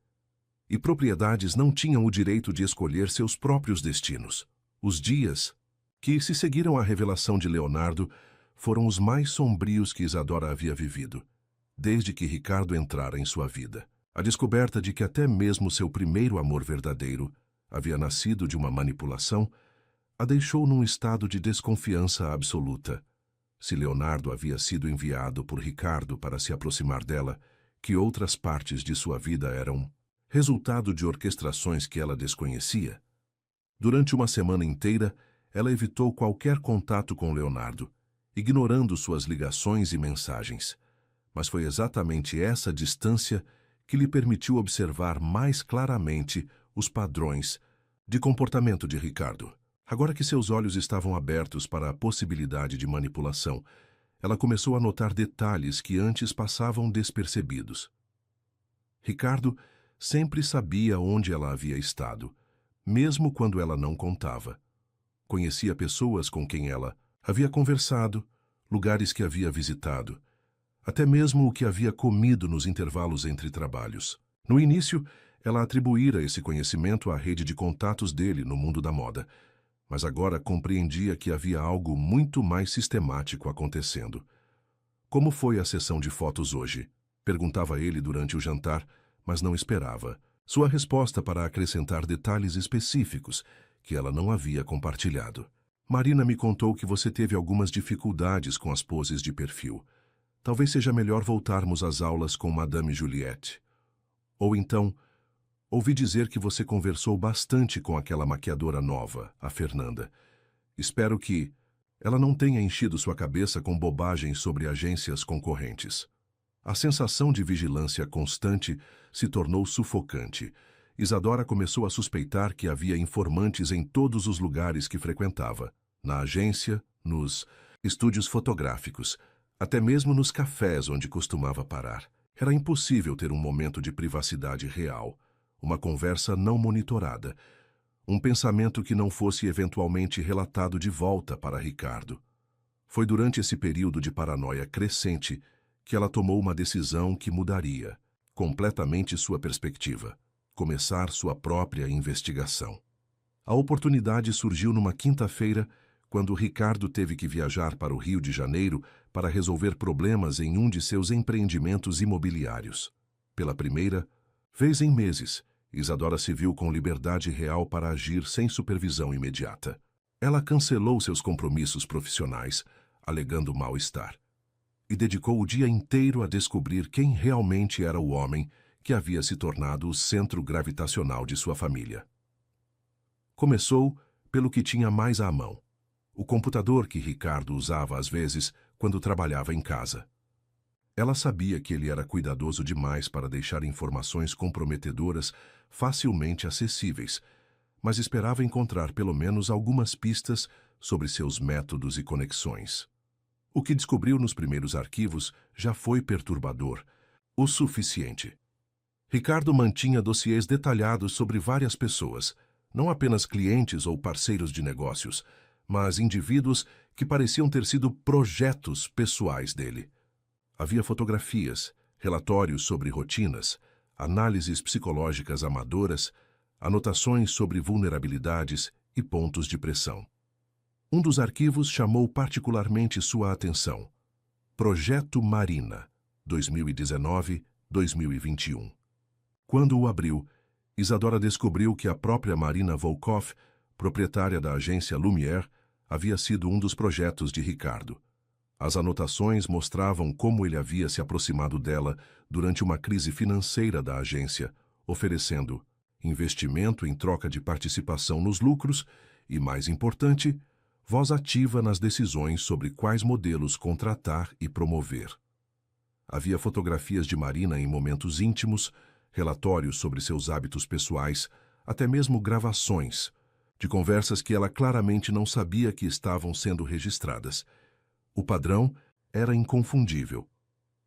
E propriedades não tinham o direito de escolher seus próprios destinos. Os dias que se seguiram à revelação de Leonardo foram os mais sombrios que Isadora havia vivido, desde que Ricardo entrara em sua vida. A descoberta de que até mesmo seu primeiro amor verdadeiro havia nascido de uma manipulação a deixou num estado de desconfiança absoluta. Se Leonardo havia sido enviado por Ricardo para se aproximar dela, que outras partes de sua vida eram resultado de orquestrações que ela desconhecia? Durante uma semana inteira, ela evitou qualquer contato com Leonardo, ignorando suas ligações e mensagens. Mas foi exatamente essa distância que lhe permitiu observar mais claramente os padrões de comportamento de Ricardo. Agora que seus olhos estavam abertos para a possibilidade de manipulação, ela começou a notar detalhes que antes passavam despercebidos. Ricardo sempre sabia onde ela havia estado, mesmo quando ela não contava. Conhecia pessoas com quem ela havia conversado, lugares que havia visitado, até mesmo o que havia comido nos intervalos entre trabalhos. No início, ela atribuíra esse conhecimento à rede de contatos dele no mundo da moda, mas agora compreendia que havia algo muito mais sistemático acontecendo. Como foi a sessão de fotos hoje? Perguntava ele durante o jantar, mas não esperava sua resposta para acrescentar detalhes específicos que ela não havia compartilhado. Marina me contou que você teve algumas dificuldades com as poses de perfil. Talvez seja melhor voltarmos às aulas com Madame Juliette. Ou então, ouvi dizer que você conversou bastante com aquela maquiadora nova, a Fernanda. Espero que ela não tenha enchido sua cabeça com bobagens sobre agências concorrentes. A sensação de vigilância constante se tornou sufocante. Isadora começou a suspeitar que havia informantes em todos os lugares que frequentava, na agência, nos estúdios fotográficos, até mesmo nos cafés onde costumava parar. Era impossível ter um momento de privacidade real, uma conversa não monitorada, um pensamento que não fosse eventualmente relatado de volta para Ricardo. Foi durante esse período de paranoia crescente que ela tomou uma decisão que mudaria completamente sua perspectiva: começar sua própria investigação. A oportunidade surgiu numa quinta-feira, quando Ricardo teve que viajar para o Rio de Janeiro para resolver problemas em um de seus empreendimentos imobiliários. Pela primeira vez em meses, Isadora se viu com liberdade real para agir sem supervisão imediata. Ela cancelou seus compromissos profissionais, alegando mal-estar, e dedicou o dia inteiro a descobrir quem realmente era o homem que havia se tornado o centro gravitacional de sua família. Começou pelo que tinha mais à mão: o computador que Ricardo usava às vezes quando trabalhava em casa. Ela sabia que ele era cuidadoso demais para deixar informações comprometedoras facilmente acessíveis, mas esperava encontrar pelo menos algumas pistas sobre seus métodos e conexões. O que descobriu nos primeiros arquivos já foi perturbador o suficiente. Ricardo mantinha dossiês detalhados sobre várias pessoas, não apenas clientes ou parceiros de negócios, mas indivíduos que pareciam ter sido projetos pessoais dele. Havia fotografias, relatórios sobre rotinas, análises psicológicas amadoras, anotações sobre vulnerabilidades e pontos de pressão. Um dos arquivos chamou particularmente sua atenção: Projeto Marina, 2019-2021. Quando o abriu, Isadora descobriu que a própria Marina Volkoff, proprietária da agência Lumière, havia sido um dos projetos de Ricardo. As anotações mostravam como ele havia se aproximado dela durante uma crise financeira da agência, oferecendo investimento em troca de participação nos lucros e, mais importante, voz ativa nas decisões sobre quais modelos contratar e promover. Havia fotografias de Marina em momentos íntimos, relatórios sobre seus hábitos pessoais, até mesmo gravações de conversas que ela claramente não sabia que estavam sendo registradas. O padrão era inconfundível.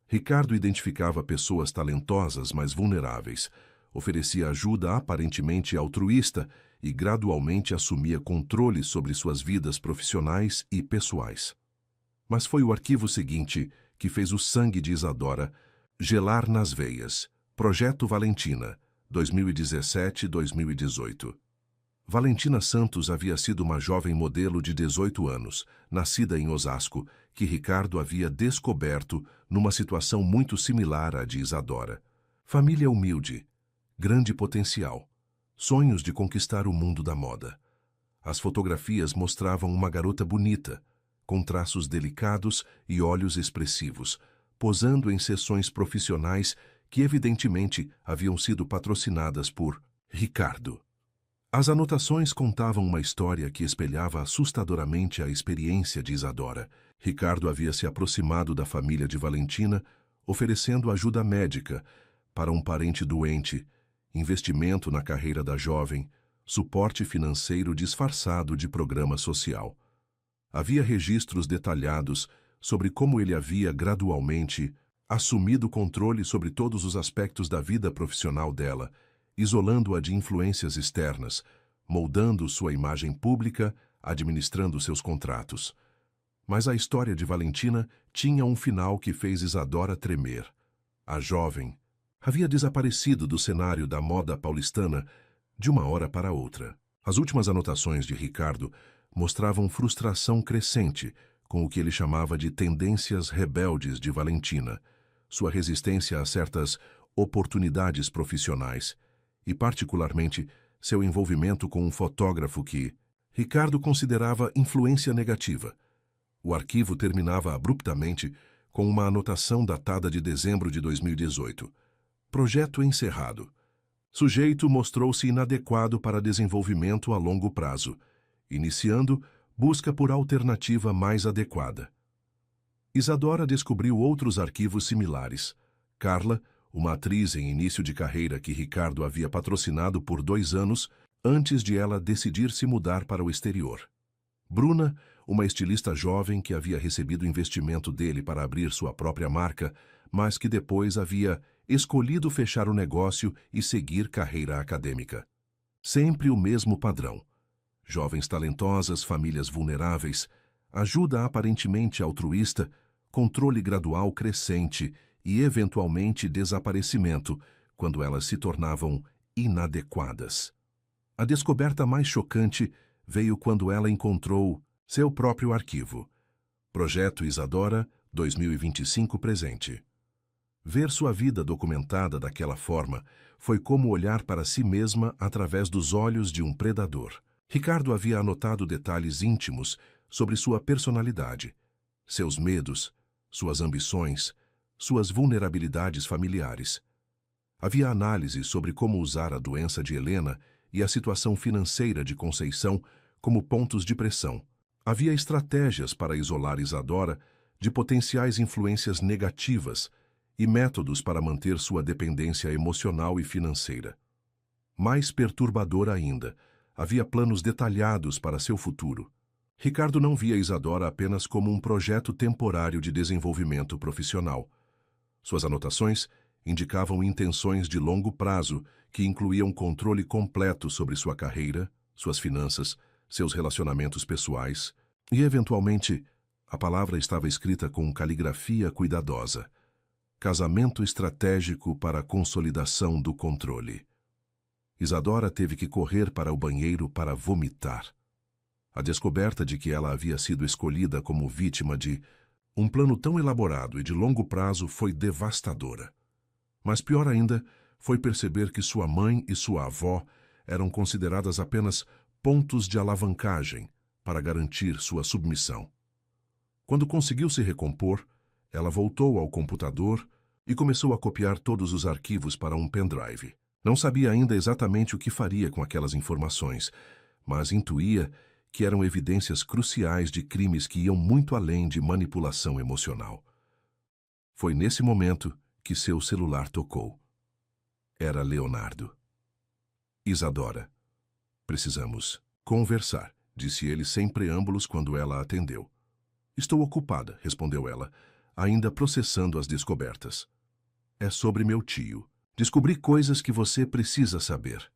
Ricardo identificava pessoas talentosas, mas vulneráveis, oferecia ajuda aparentemente altruísta e gradualmente assumia controle sobre suas vidas profissionais e pessoais. Mas foi o arquivo seguinte que fez o sangue de Isadora gelar nas veias. Projeto Valentina, 2017-2018. Valentina Santos havia sido uma jovem modelo de 18 anos, nascida em Osasco, que Ricardo havia descoberto numa situação muito similar à de Isadora. Família humilde, grande potencial, sonhos de conquistar o mundo da moda. As fotografias mostravam uma garota bonita, com traços delicados e olhos expressivos, posando em sessões profissionais que evidentemente haviam sido patrocinadas por Ricardo. As anotações contavam uma história que espelhava assustadoramente a experiência de Isadora. Ricardo havia se aproximado da família de Valentina, oferecendo ajuda médica para um parente doente, investimento na carreira da jovem, suporte financeiro disfarçado de programa social. Havia registros detalhados sobre como ele havia gradualmente assumido controle sobre todos os aspectos da vida profissional dela, isolando-a de influências externas, moldando sua imagem pública, administrando seus contratos. Mas a história de Valentina tinha um final que fez Isadora tremer. A jovem havia desaparecido do cenário da moda paulistana de uma hora para outra. As últimas anotações de Ricardo mostravam frustração crescente com o que ele chamava de tendências rebeldes de Valentina, sua resistência a certas oportunidades profissionais, e particularmente seu envolvimento com um fotógrafo que Ricardo considerava influência negativa. O arquivo terminava abruptamente com uma anotação datada de dezembro de 2018. Projeto encerrado. Sujeito mostrou-se inadequado para desenvolvimento a longo prazo, iniciando busca por alternativa mais adequada. Isadora descobriu outros arquivos similares. Carla, uma atriz em início de carreira que Ricardo havia patrocinado por 2 anos antes de ela decidir se mudar para o exterior. Bruna, uma estilista jovem que havia recebido investimento dele para abrir sua própria marca, mas que depois havia escolhido fechar o negócio e seguir carreira acadêmica. Sempre o mesmo padrão. Jovens talentosas, famílias vulneráveis, ajuda aparentemente altruísta, controle gradual crescente e, eventualmente, desaparecimento, quando elas se tornavam inadequadas. A descoberta mais chocante veio quando ela encontrou seu próprio arquivo. Projeto Isadora, 2025 presente. Ver sua vida documentada daquela forma foi como olhar para si mesma através dos olhos de um predador. Ricardo havia anotado detalhes íntimos sobre sua personalidade, seus medos, suas ambições, suas vulnerabilidades familiares. Havia análise sobre como usar a doença de Helena e a situação financeira de Conceição como pontos de pressão. Havia estratégias para isolar Isadora de potenciais influências negativas e métodos para manter sua dependência emocional e financeira. Mais perturbador ainda, havia planos detalhados para seu futuro. Ricardo não via Isadora apenas como um projeto temporário de desenvolvimento profissional. Suas anotações indicavam intenções de longo prazo que incluíam controle completo sobre sua carreira, suas finanças, seus relacionamentos pessoais e, eventualmente, a palavra estava escrita com caligrafia cuidadosa. Casamento estratégico para a consolidação do controle. Isadora teve que correr para o banheiro para vomitar. A descoberta de que ela havia sido escolhida como vítima de um plano tão elaborado e de longo prazo foi devastadora. Mas pior ainda foi perceber que sua mãe e sua avó eram consideradas apenas pontos de alavancagem para garantir sua submissão. Quando conseguiu se recompor, ela voltou ao computador e começou a copiar todos os arquivos para um pendrive. Não sabia ainda exatamente o que faria com aquelas informações, mas intuía que eram evidências cruciais de crimes que iam muito além de manipulação emocional. Foi nesse momento que seu celular tocou. Era Leonardo. Isadora. Precisamos conversar, disse ele sem preâmbulos quando ela atendeu. Estou ocupada, respondeu ela, ainda processando as descobertas. É sobre meu tio. Descobri coisas que você precisa saber.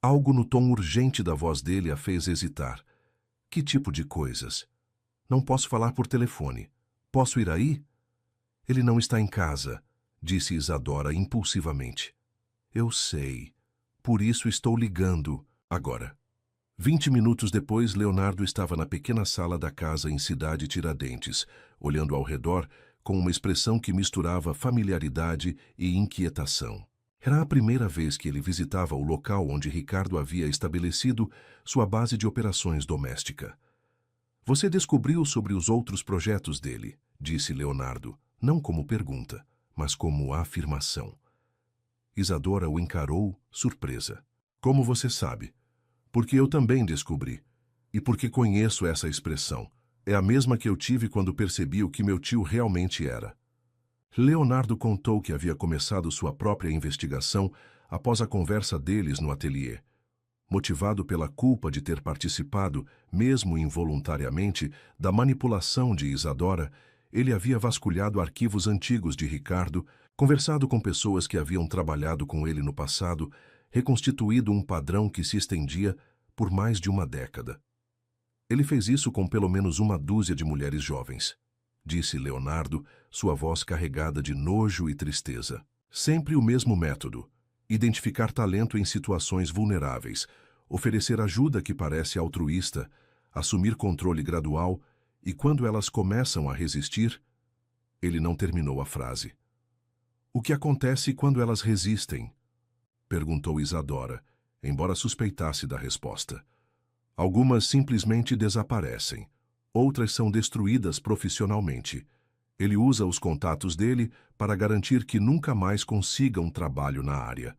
Algo no tom urgente da voz dele a fez hesitar. Que tipo de coisas? Não posso falar por telefone. Posso ir aí? Ele não está em casa, disse Isadora impulsivamente. Eu sei. Por isso estou ligando agora. 20 minutos depois, Leonardo estava na pequena sala da casa em Cidade Tiradentes, olhando ao redor com uma expressão que misturava familiaridade e inquietação. Era a primeira vez que ele visitava o local onde Ricardo havia estabelecido sua base de operações doméstica. Você descobriu sobre os outros projetos dele, disse Leonardo, não como pergunta, mas como afirmação. Isadora o encarou, surpresa. Como você sabe? Porque eu também descobri. E porque conheço essa expressão. É a mesma que eu tive quando percebi o que meu tio realmente era. Leonardo contou que havia começado sua própria investigação após a conversa deles no ateliê. Motivado pela culpa de ter participado, mesmo involuntariamente, da manipulação de Isadora, ele havia vasculhado arquivos antigos de Ricardo, conversado com pessoas que haviam trabalhado com ele no passado, reconstituído um padrão que se estendia por mais de uma década. Ele fez isso com pelo menos uma dúzia de mulheres jovens, disse Leonardo, sua voz carregada de nojo e tristeza. Sempre o mesmo método: identificar talento em situações vulneráveis, oferecer ajuda que parece altruísta, assumir controle gradual e, quando elas começam a resistir... Ele não terminou a frase. O que acontece quando elas resistem? Perguntou Isadora, embora suspeitasse da resposta. Algumas simplesmente desaparecem. Outras são destruídas profissionalmente. Ele usa os contatos dele para garantir que nunca mais consiga um trabalho na área.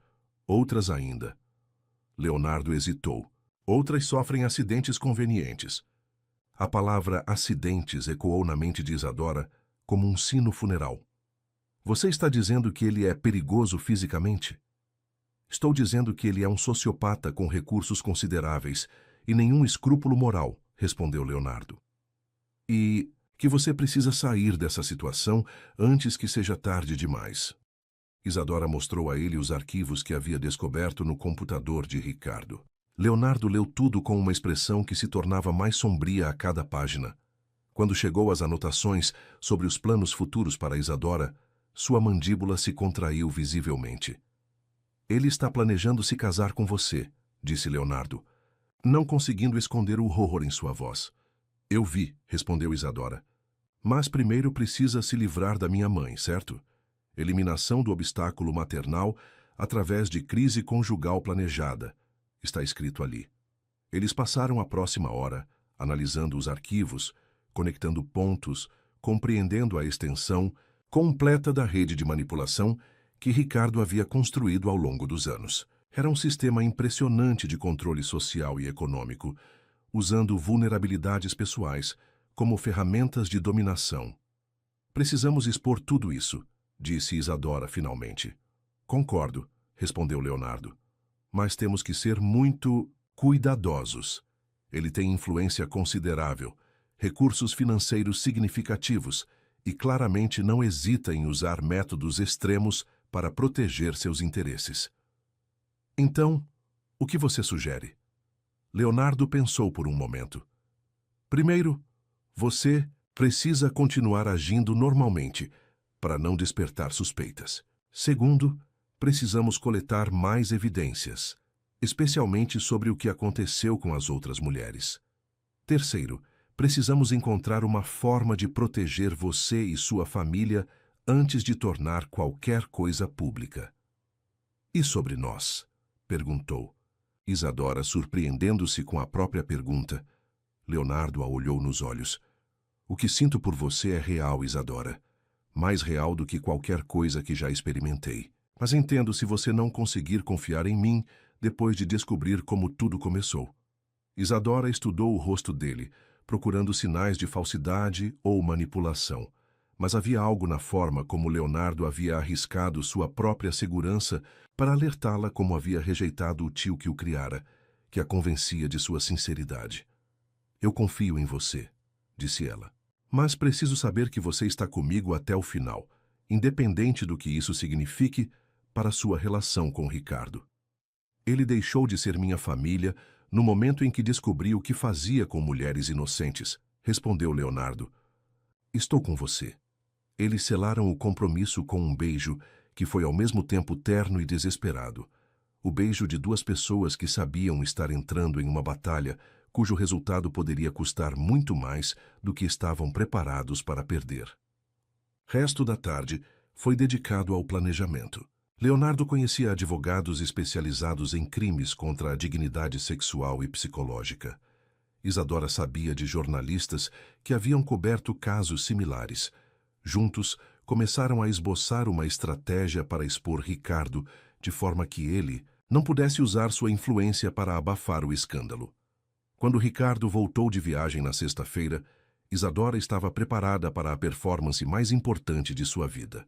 Outras ainda. Leonardo hesitou. Outras sofrem acidentes convenientes. A palavra acidentes ecoou na mente de Isadora como um sino funeral. Você está dizendo que ele é perigoso fisicamente? Estou dizendo que ele é um sociopata com recursos consideráveis e nenhum escrúpulo moral, respondeu Leonardo. E que você precisa sair dessa situação antes que seja tarde demais. Isadora mostrou a ele os arquivos que havia descoberto no computador de Ricardo. Leonardo leu tudo com uma expressão que se tornava mais sombria a cada página. Quando chegou às anotações sobre os planos futuros para Isadora, sua mandíbula se contraiu visivelmente. Ele está planejando se casar com você, disse Leonardo, não conseguindo esconder o horror em sua voz. Eu vi, respondeu Isadora. Mas primeiro precisa se livrar da minha mãe, certo? Eliminação do obstáculo maternal através de crise conjugal planejada. Está escrito ali. Eles passaram a próxima hora, analisando os arquivos, conectando pontos, compreendendo a extensão completa da rede de manipulação que Ricardo havia construído ao longo dos anos. Era um sistema impressionante de controle social e econômico, usando vulnerabilidades pessoais como ferramentas de dominação. Precisamos expor tudo isso, disse Isadora finalmente. Concordo, respondeu Leonardo. Mas temos que ser muito cuidadosos. Ele tem influência considerável, recursos financeiros significativos e claramente não hesita em usar métodos extremos para proteger seus interesses. Então, o que você sugere? Leonardo pensou por um momento. Primeiro, você precisa continuar agindo normalmente para não despertar suspeitas. Segundo, precisamos coletar mais evidências, especialmente sobre o que aconteceu com as outras mulheres. Terceiro, precisamos encontrar uma forma de proteger você e sua família antes de tornar qualquer coisa pública. E sobre nós? Perguntou. Isadora, surpreendendo-se com a própria pergunta. Leonardo a olhou nos olhos. O que sinto por você é real, Isadora. Mais real do que qualquer coisa que já experimentei. Mas entendo se você não conseguir confiar em mim depois de descobrir como tudo começou. Isadora estudou o rosto dele, procurando sinais de falsidade ou manipulação. Mas havia algo na forma como Leonardo havia arriscado sua própria segurança para alertá-la como havia rejeitado o tio que o criara, que a convencia de sua sinceridade. Eu confio em você, disse ela. Mas preciso saber que você está comigo até o final, independente do que isso signifique para sua relação com Ricardo. Ele deixou de ser minha família no momento em que descobri o que fazia com mulheres inocentes, respondeu Leonardo. Estou com você. Eles selaram o compromisso com um beijo que foi ao mesmo tempo terno e desesperado. O beijo de duas pessoas que sabiam estar entrando em uma batalha cujo resultado poderia custar muito mais do que estavam preparados para perder. Resto da tarde foi dedicado ao planejamento. Leonardo conhecia advogados especializados em crimes contra a dignidade sexual e psicológica. Isadora sabia de jornalistas que haviam coberto casos similares. Juntos, começaram a esboçar uma estratégia para expor Ricardo, de forma que ele não pudesse usar sua influência para abafar o escândalo. Quando Ricardo voltou de viagem na sexta-feira, Isadora estava preparada para a performance mais importante de sua vida.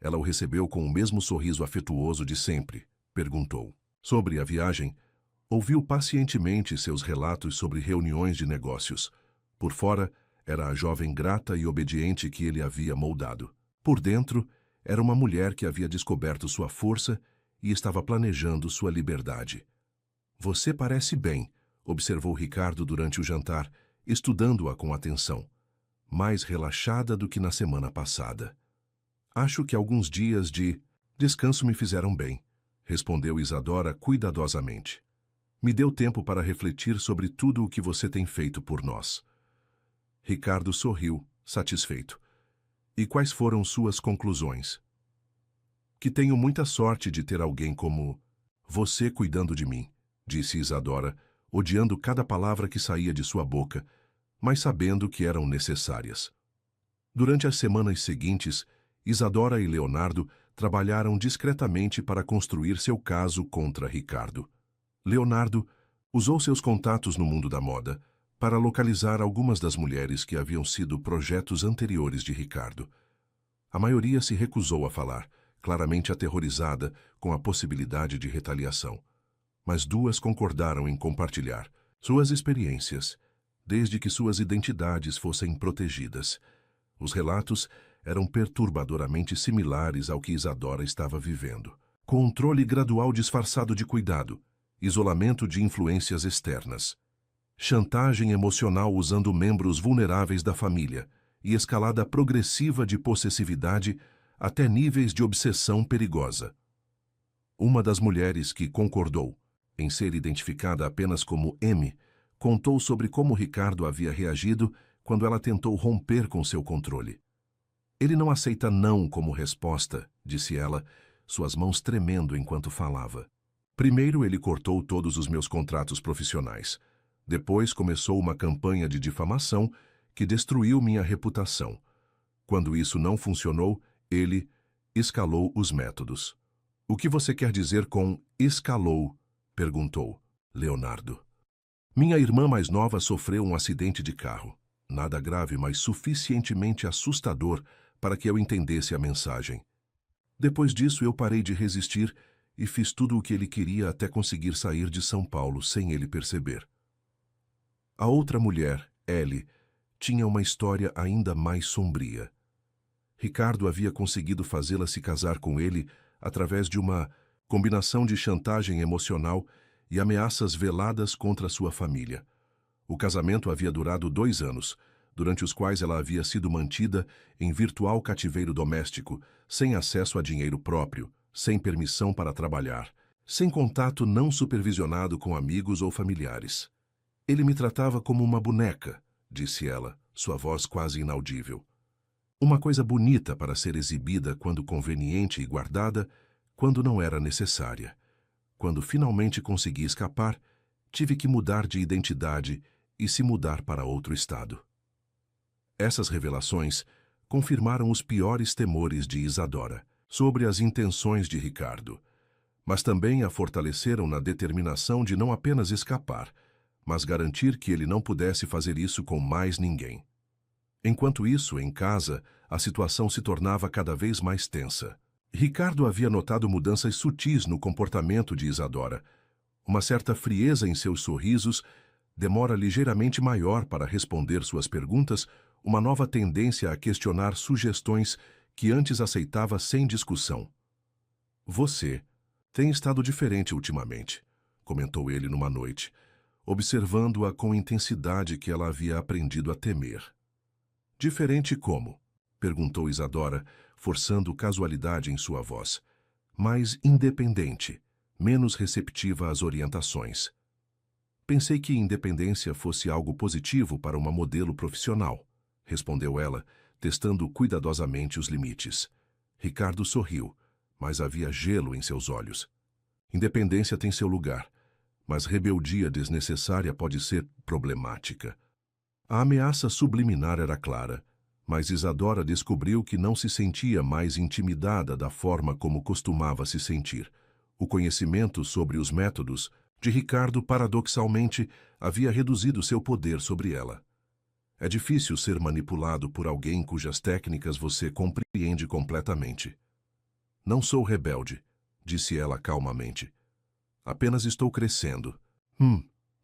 Ela o recebeu com o mesmo sorriso afetuoso de sempre. Perguntou. Sobre a viagem, ouviu pacientemente seus relatos sobre reuniões de negócios. Por fora, era a jovem grata e obediente que ele havia moldado. Por dentro, era uma mulher que havia descoberto sua força e estava planejando sua liberdade. Você parece bem, observou Ricardo durante o jantar, estudando-a com atenção. Mais relaxada do que na semana passada. Acho que alguns dias de descanso me fizeram bem, respondeu Isadora cuidadosamente. Me deu tempo para refletir sobre tudo o que você tem feito por nós. Ricardo sorriu, satisfeito. E quais foram suas conclusões? Que tenho muita sorte de ter alguém como você cuidando de mim, disse Isadora, odiando cada palavra que saía de sua boca, mas sabendo que eram necessárias. Durante as semanas seguintes, Isadora e Leonardo trabalharam discretamente para construir seu caso contra Ricardo. Leonardo usou seus contatos no mundo da moda para localizar algumas das mulheres que haviam sido projetos anteriores de Ricardo. A maioria se recusou a falar, claramente aterrorizada com a possibilidade de retaliação. Mas 2 concordaram em compartilhar suas experiências, desde que suas identidades fossem protegidas. Os relatos eram perturbadoramente similares ao que Isadora estava vivendo. Controle gradual disfarçado de cuidado, isolamento de influências externas, chantagem emocional usando membros vulneráveis da família e escalada progressiva de possessividade até níveis de obsessão perigosa. Uma das mulheres que concordou em ser identificada apenas como M contou sobre como Ricardo havia reagido quando ela tentou romper com seu controle. Ele não aceita não como resposta, disse ela, suas mãos tremendo enquanto falava. Primeiro ele cortou todos os meus contratos profissionais. Depois começou uma campanha de difamação que destruiu minha reputação. Quando isso não funcionou, ele escalou os métodos. O que você quer dizer com escalou? Perguntou Leonardo. Minha irmã mais nova sofreu um acidente de carro. Nada grave, mas suficientemente assustador para que eu entendesse a mensagem. Depois disso, eu parei de resistir e fiz tudo o que ele queria até conseguir sair de São Paulo sem ele perceber. A outra mulher, Ellie, tinha uma história ainda mais sombria. Ricardo havia conseguido fazê-la se casar com ele através de uma combinação de chantagem emocional e ameaças veladas contra sua família. O casamento havia durado 2 anos, durante os quais ela havia sido mantida em virtual cativeiro doméstico, sem acesso a dinheiro próprio, sem permissão para trabalhar, sem contato não supervisionado com amigos ou familiares. Ele me tratava como uma boneca, disse ela, sua voz quase inaudível. Uma coisa bonita para ser exibida quando conveniente e guardada, quando não era necessária. Quando finalmente consegui escapar, tive que mudar de identidade e se mudar para outro estado. Essas revelações confirmaram os piores temores de Isadora sobre as intenções de Ricardo, mas também a fortaleceram na determinação de não apenas escapar, mas garantir que ele não pudesse fazer isso com mais ninguém. Enquanto isso, em casa, a situação se tornava cada vez mais tensa. Ricardo havia notado mudanças sutis no comportamento de Isadora, uma certa frieza em seus sorrisos, demora ligeiramente maior para responder suas perguntas, uma nova tendência a questionar sugestões que antes aceitava sem discussão. Você tem estado diferente ultimamente, comentou ele numa noite, observando-a com intensidade que ela havia aprendido a temer. Diferente como? Perguntou Isadora, forçando casualidade em sua voz. Mais independente, menos receptiva às orientações. Pensei que independência fosse algo positivo para uma modelo profissional, respondeu ela, testando cuidadosamente os limites. Ricardo sorriu, mas havia gelo em seus olhos. Independência tem seu lugar, mas rebeldia desnecessária pode ser problemática. A ameaça subliminar era clara, mas Isadora descobriu que não se sentia mais intimidada da forma como costumava se sentir. O conhecimento sobre os métodos de Ricardo, paradoxalmente, havia reduzido seu poder sobre ela. É difícil ser manipulado por alguém cujas técnicas você compreende completamente. Não sou rebelde, disse ela calmamente. Apenas estou crescendo.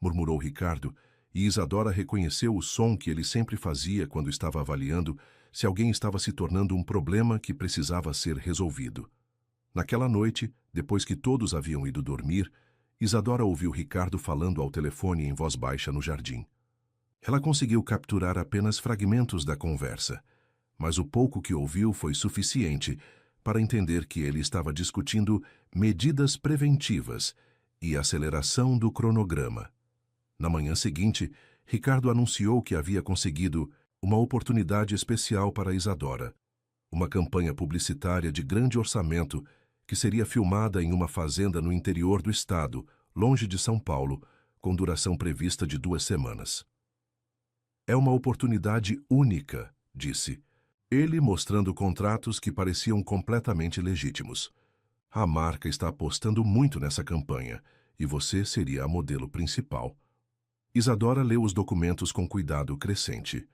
Murmurou Ricardo, e Isadora reconheceu o som que ele sempre fazia quando estava avaliando se alguém estava se tornando um problema que precisava ser resolvido. Naquela noite, depois que todos haviam ido dormir, Isadora ouviu Ricardo falando ao telefone em voz baixa no jardim. Ela conseguiu capturar apenas fragmentos da conversa, mas o pouco que ouviu foi suficiente para entender que ele estava discutindo medidas preventivas e aceleração do cronograma. Na manhã seguinte, Ricardo anunciou que havia conseguido uma oportunidade especial para Isadora, uma campanha publicitária de grande orçamento que seria filmada em uma fazenda no interior do estado, longe de São Paulo, com duração prevista de 2 semanas. É uma oportunidade única, disse ele, mostrando contratos que pareciam completamente legítimos. A marca está apostando muito nessa campanha, e você seria a modelo principal. Isadora leu os documentos com cuidado crescente.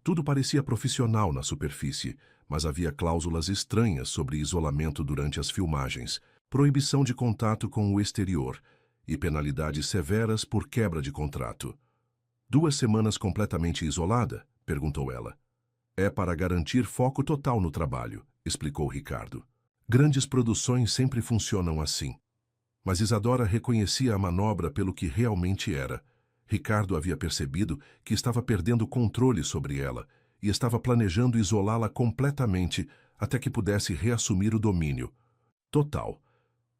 Tudo parecia profissional na superfície, mas havia cláusulas estranhas sobre isolamento durante as filmagens, proibição de contato com o exterior e penalidades severas por quebra de contrato. 2 semanas completamente isolada? Perguntou ela. É para garantir foco total no trabalho, explicou Ricardo. Grandes produções sempre funcionam assim. Mas Isadora reconhecia a manobra pelo que realmente era. Ricardo havia percebido que estava perdendo o controle sobre ela e estava planejando isolá-la completamente até que pudesse reassumir o domínio. Total.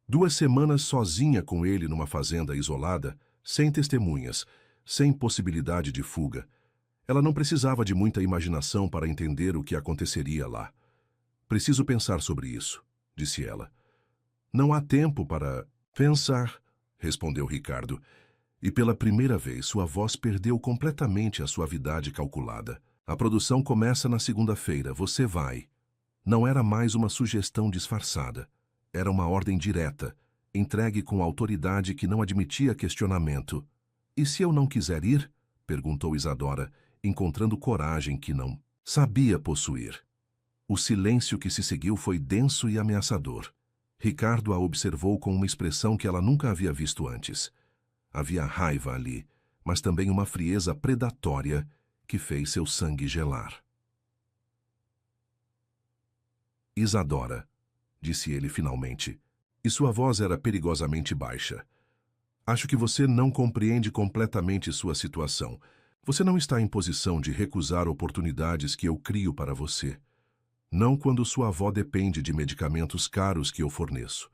2 semanas sozinha com ele numa fazenda isolada, sem testemunhas, sem possibilidade de fuga. Ela não precisava de muita imaginação para entender o que aconteceria lá. Preciso pensar sobre isso, disse ela. Não há tempo para pensar, respondeu Ricardo, e pela primeira vez sua voz perdeu completamente a suavidade calculada. A produção começa na segunda-feira, você vai. Não era mais uma sugestão disfarçada. Era uma ordem direta, entregue com autoridade que não admitia questionamento. E se eu não quiser ir? Perguntou Isadora, encontrando coragem que não sabia possuir. O silêncio que se seguiu foi denso e ameaçador. Ricardo a observou com uma expressão que ela nunca havia visto antes. Havia raiva ali, mas também uma frieza predatória que fez seu sangue gelar. Isadora, disse ele finalmente, e sua voz era perigosamente baixa. Acho que você não compreende completamente sua situação. Você não está em posição de recusar oportunidades que eu crio para você. Não quando sua avó depende de medicamentos caros que eu forneço.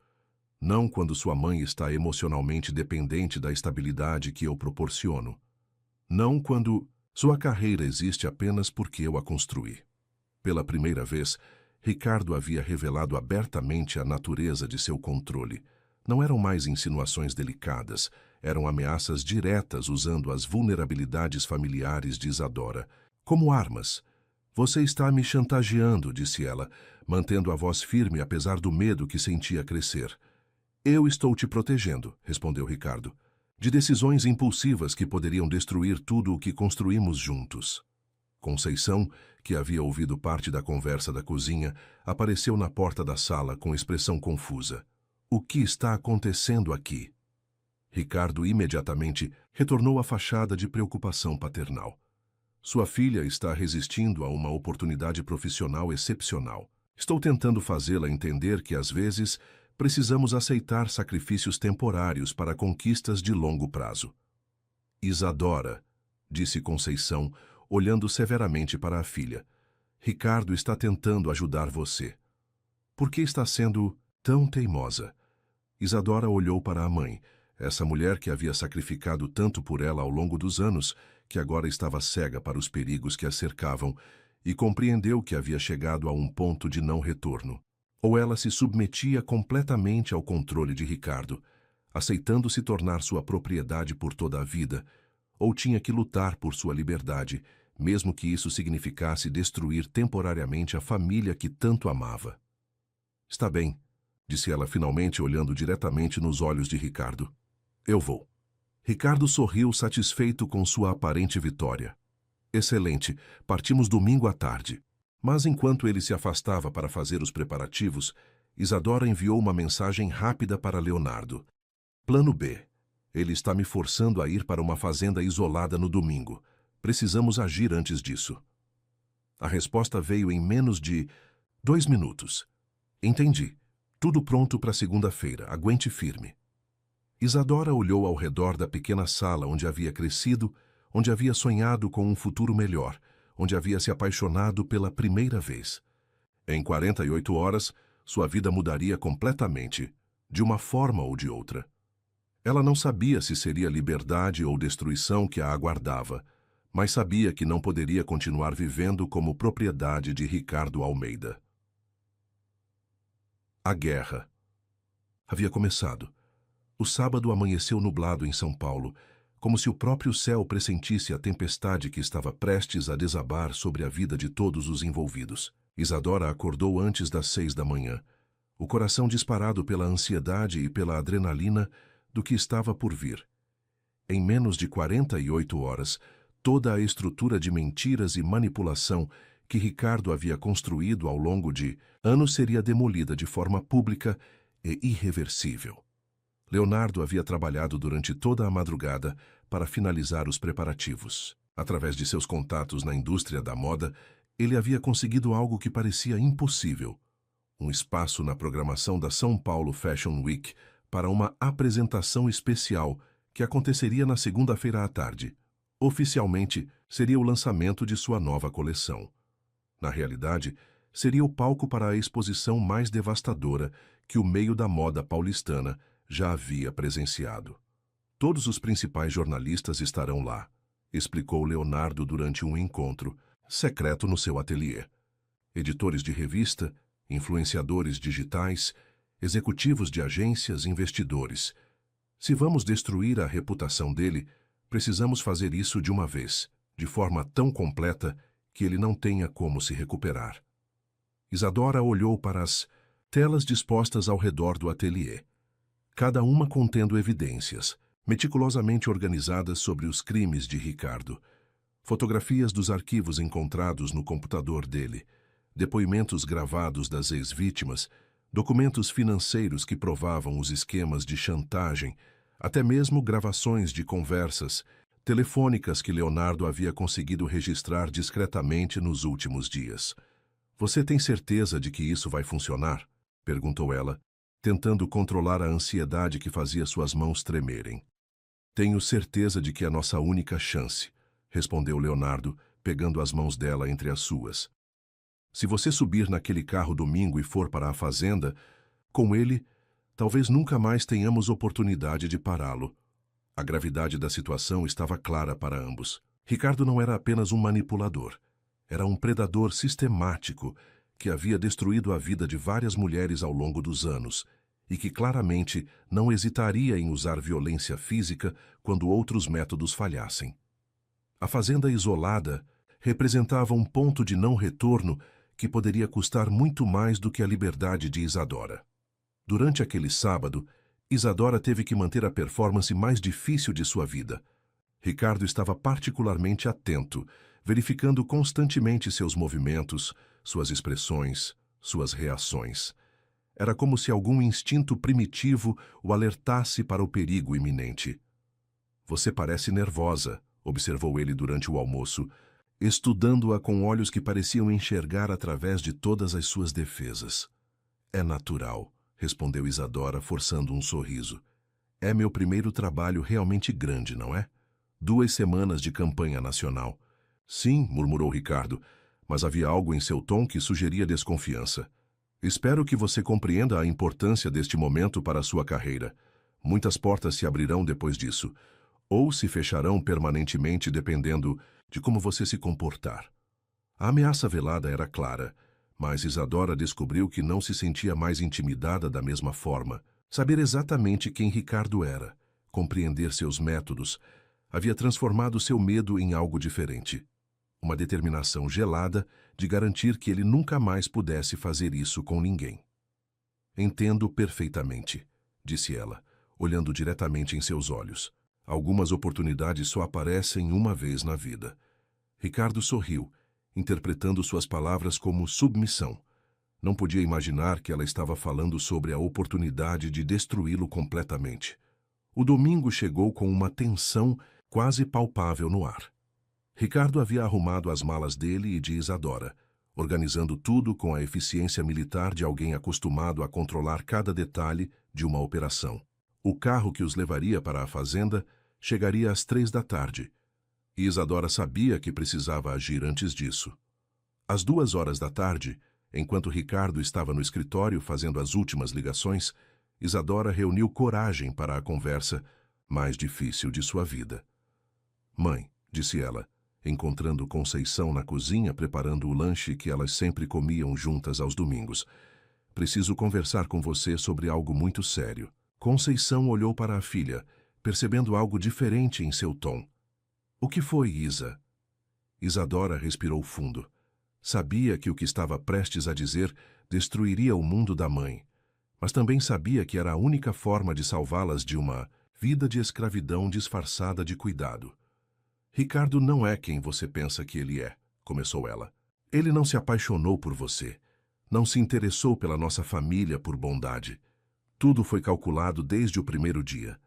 Não quando sua mãe está emocionalmente dependente da estabilidade que eu proporciono. Não quando sua carreira existe apenas porque eu a construí. Pela primeira vez, Ricardo havia revelado abertamente a natureza de seu controle. Não eram mais insinuações delicadas, eram ameaças diretas usando as vulnerabilidades familiares de Isadora como armas. Você está me chantageando, disse ela, mantendo a voz firme apesar do medo que sentia crescer. Eu estou te protegendo, respondeu Ricardo, de decisões impulsivas que poderiam destruir tudo o que construímos juntos. Conceição, que havia ouvido parte da conversa da cozinha, apareceu na porta da sala com expressão confusa. O que está acontecendo aqui? Ricardo imediatamente retornou à fachada de preocupação paternal. Sua filha está resistindo a uma oportunidade profissional excepcional. Estou tentando fazê-la entender que, às vezes, precisamos aceitar sacrifícios temporários para conquistas de longo prazo. Isadora, disse Conceição, olhando severamente para a filha. Ricardo está tentando ajudar você. Por que está sendo tão teimosa? Isadora olhou para a mãe, essa mulher que havia sacrificado tanto por ela ao longo dos anos, que agora estava cega para os perigos que a cercavam, e compreendeu que havia chegado a um ponto de não retorno. Ou ela se submetia completamente ao controle de Ricardo, aceitando se tornar sua propriedade por toda a vida, ou tinha que lutar por sua liberdade, mesmo que isso significasse destruir temporariamente a família que tanto amava. Está bem, disse ela finalmente olhando diretamente nos olhos de Ricardo. Eu vou. Ricardo sorriu satisfeito com sua aparente vitória. Excelente, partimos domingo à tarde. Mas enquanto ele se afastava para fazer os preparativos, Isadora enviou uma mensagem rápida para Leonardo. Plano B. Ele está me forçando a ir para uma fazenda isolada no domingo. Precisamos agir antes disso. A resposta veio em menos de 2 minutos. Entendi. Tudo pronto para segunda-feira. Aguente firme. Isadora olhou ao redor da pequena sala onde havia crescido, onde havia sonhado com um futuro melhor, onde havia se apaixonado pela primeira vez. Em 48 horas, sua vida mudaria completamente, de uma forma ou de outra. Ela não sabia se seria liberdade ou destruição que a aguardava, mas sabia que não poderia continuar vivendo como propriedade de Ricardo Almeida. A guerra havia começado. O sábado amanheceu nublado em São Paulo, como se o próprio céu pressentisse a tempestade que estava prestes a desabar sobre a vida de todos os envolvidos. Isadora acordou antes das 6 da manhã, o coração disparado pela ansiedade e pela adrenalina do que estava por vir. Em menos de 48 horas, toda a estrutura de mentiras e manipulação que Ricardo havia construído ao longo de anos seria demolida de forma pública e irreversível. Leonardo havia trabalhado durante toda a madrugada para finalizar os preparativos. Através de seus contatos na indústria da moda, ele havia conseguido algo que parecia impossível: um espaço na programação da São Paulo Fashion Week para uma apresentação especial que aconteceria na segunda-feira à tarde. Oficialmente, seria o lançamento de sua nova coleção. Na realidade, seria o palco para a exposição mais devastadora que o meio da moda paulistana já havia presenciado. Todos os principais jornalistas estarão lá, explicou Leonardo durante um encontro secreto no seu ateliê. Editores de revista, influenciadores digitais, executivos de agências, investidores. Se vamos destruir a reputação dele, precisamos fazer isso de uma vez, de forma tão completa que ele não tenha como se recuperar. Isadora olhou para as telas dispostas ao redor do ateliê, cada uma contendo evidências, meticulosamente organizadas sobre os crimes de Ricardo. Fotografias dos arquivos encontrados no computador dele, depoimentos gravados das ex-vítimas, documentos financeiros que provavam os esquemas de chantagem, até mesmo gravações de conversas telefônicas que Leonardo havia conseguido registrar discretamente nos últimos dias. "Você tem certeza de que isso vai funcionar?" perguntou ela, tentando controlar a ansiedade que fazia suas mãos tremerem. "Tenho certeza de que é a nossa única chance", respondeu Leonardo, pegando as mãos dela entre as suas. "Se você subir naquele carro domingo e for para a fazenda, com ele, talvez nunca mais tenhamos oportunidade de pará-lo." A gravidade da situação estava clara para ambos. Ricardo não era apenas um manipulador. Era um predador sistemático que havia destruído a vida de várias mulheres ao longo dos anos e que claramente não hesitaria em usar violência física quando outros métodos falhassem. A fazenda isolada representava um ponto de não retorno que poderia custar muito mais do que a liberdade de Isadora. Durante aquele sábado, Isadora teve que manter a performance mais difícil de sua vida. Ricardo estava particularmente atento, verificando constantemente seus movimentos, suas expressões, suas reações. Era como se algum instinto primitivo o alertasse para o perigo iminente. "Você parece nervosa", observou ele durante o almoço, estudando-a com olhos que pareciam enxergar através de todas as suas defesas. "É natural", respondeu Isadora, forçando um sorriso. "É meu primeiro trabalho realmente grande, não é? 2 semanas de campanha nacional." "Sim", murmurou Ricardo, mas havia algo em seu tom que sugeria desconfiança. "Espero que você compreenda a importância deste momento para a sua carreira. Muitas portas se abrirão depois disso, ou se fecharão permanentemente dependendo de como você se comportar." A ameaça velada era clara, mas Isadora descobriu que não se sentia mais intimidada da mesma forma. Saber exatamente quem Ricardo era, compreender seus métodos, havia transformado seu medo em algo diferente. Uma determinação gelada de garantir que ele nunca mais pudesse fazer isso com ninguém. "Entendo perfeitamente", disse ela, olhando diretamente em seus olhos. "Algumas oportunidades só aparecem uma vez na vida." Ricardo sorriu, interpretando suas palavras como submissão. Não podia imaginar que ela estava falando sobre a oportunidade de destruí-lo completamente. O domingo chegou com uma tensão quase palpável no ar. Ricardo havia arrumado as malas dele e de Isadora, organizando tudo com a eficiência militar de alguém acostumado a controlar cada detalhe de uma operação. O carro que os levaria para a fazenda chegaria às 3 da tarde, e Isadora sabia que precisava agir antes disso. Às 2 horas da tarde, enquanto Ricardo estava no escritório fazendo as últimas ligações, Isadora reuniu coragem para a conversa mais difícil de sua vida. "Mãe", disse ela, encontrando Conceição na cozinha preparando o lanche que elas sempre comiam juntas aos domingos, "preciso conversar com você sobre algo muito sério." Conceição olhou para a filha, percebendo algo diferente em seu tom. O que foi, Isa? Isadora respirou fundo. Sabia que o que estava prestes a dizer destruiria o mundo da mãe, mas também sabia que era a única forma de salvá-las de uma vida de escravidão disfarçada de cuidado. Ricardo não é quem você pensa que ele é, começou ela. Ele não se apaixonou por você. Não se interessou pela nossa família por bondade. Tudo foi calculado desde o primeiro dia.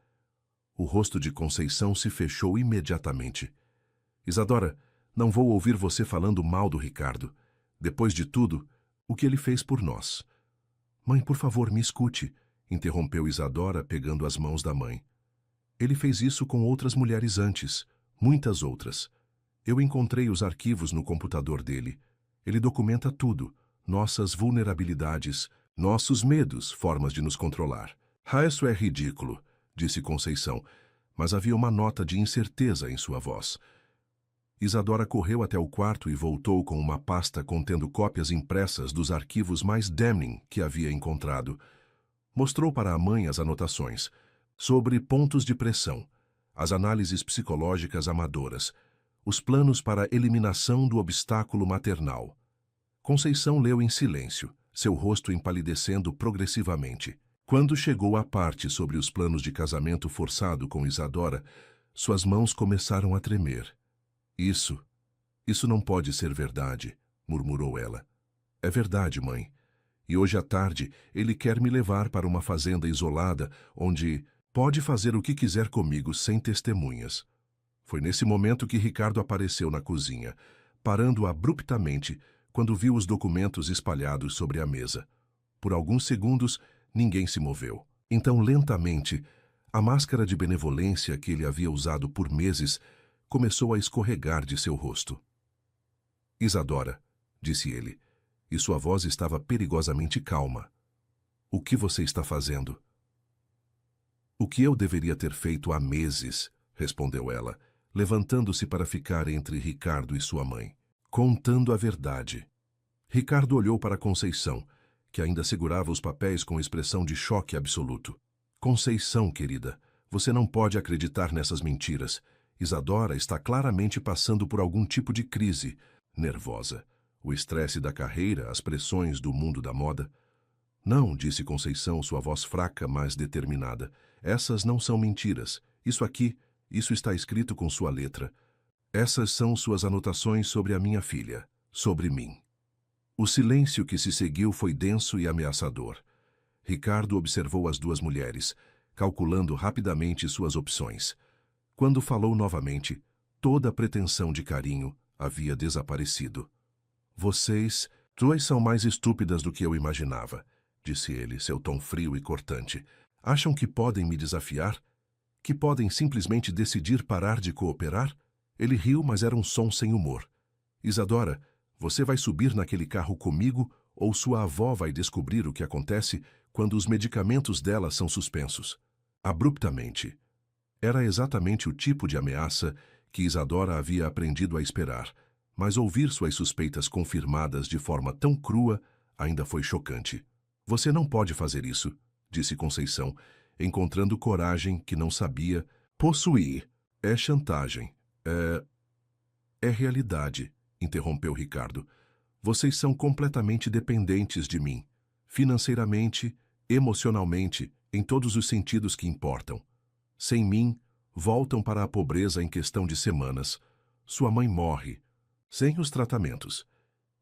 O rosto de Conceição se fechou imediatamente. Isadora, não vou ouvir você falando mal do Ricardo. Depois de tudo, o que ele fez por nós. Mãe, por favor, me escute, interrompeu Isadora, pegando as mãos da mãe. Ele fez isso com outras mulheres antes, muitas outras. Eu encontrei os arquivos no computador dele. Ele documenta tudo, nossas vulnerabilidades, nossos medos, formas de nos controlar. Isso é ridículo, disse Conceição, mas havia uma nota de incerteza em sua voz. Isadora correu até o quarto e voltou com uma pasta contendo cópias impressas dos arquivos mais damning que havia encontrado. Mostrou para a mãe as anotações sobre pontos de pressão, as análises psicológicas amadoras, os planos para a eliminação do obstáculo maternal. Conceição leu em silêncio, seu rosto empalidecendo progressivamente. Quando chegou à parte sobre os planos de casamento forçado com Isadora, suas mãos começaram a tremer. Isso não pode ser verdade, murmurou ela. É verdade, mãe. E hoje à tarde ele quer me levar para uma fazenda isolada, onde pode fazer o que quiser comigo sem testemunhas. Foi nesse momento que Ricardo apareceu na cozinha, parando abruptamente quando viu os documentos espalhados sobre a mesa. Por alguns segundos, ninguém se moveu. Então, lentamente, a máscara de benevolência que ele havia usado por meses começou a escorregar de seu rosto. Isadora, disse ele, e sua voz estava perigosamente calma. O que você está fazendo? O que eu deveria ter feito há meses, respondeu ela, levantando-se para ficar entre Ricardo e sua mãe, contando a verdade. Ricardo olhou para Conceição, que ainda segurava os papéis com expressão de choque absoluto. Conceição, querida, você não pode acreditar nessas mentiras. Isadora está claramente passando por algum tipo de crise, nervosa. O estresse da carreira, as pressões do mundo da moda. Não, disse Conceição, sua voz fraca, mas determinada. Essas não são mentiras. Isso está escrito com sua letra. Essas são suas anotações sobre a minha filha, sobre mim. O silêncio que se seguiu foi denso e ameaçador. Ricardo observou as duas mulheres, calculando rapidamente suas opções. Quando falou novamente, toda a pretensão de carinho havia desaparecido. Vocês, duas são mais estúpidas do que eu imaginava, disse ele, seu tom frio e cortante. Acham que podem me desafiar? Que podem simplesmente decidir parar de cooperar? Ele riu, mas era um som sem humor. Isadora, você vai subir naquele carro comigo ou sua avó vai descobrir o que acontece quando os medicamentos dela são suspensos? Abruptamente. Era exatamente o tipo de ameaça que Isadora havia aprendido a esperar, mas ouvir suas suspeitas confirmadas de forma tão crua ainda foi chocante. Você não pode fazer isso, disse Conceição, encontrando coragem que não sabia possuir. É chantagem. É realidade, interrompeu Ricardo. Vocês são completamente dependentes de mim, financeiramente, emocionalmente, em todos os sentidos que importam. Sem mim, voltam para a pobreza em questão de semanas. Sua mãe morre, sem os tratamentos.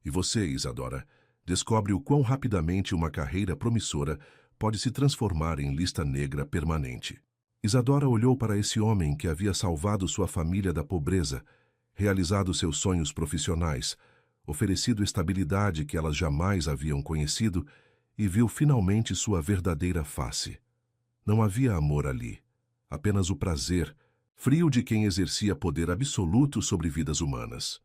E você, Isadora, descobre o quão rapidamente uma carreira promissora pode se transformar em lista negra permanente. Isadora olhou para esse homem que havia salvado sua família da pobreza, realizado seus sonhos profissionais, oferecido estabilidade que elas jamais haviam conhecido e viu finalmente sua verdadeira face. Não havia amor ali. Apenas o prazer, frio de quem exercia poder absoluto sobre vidas humanas.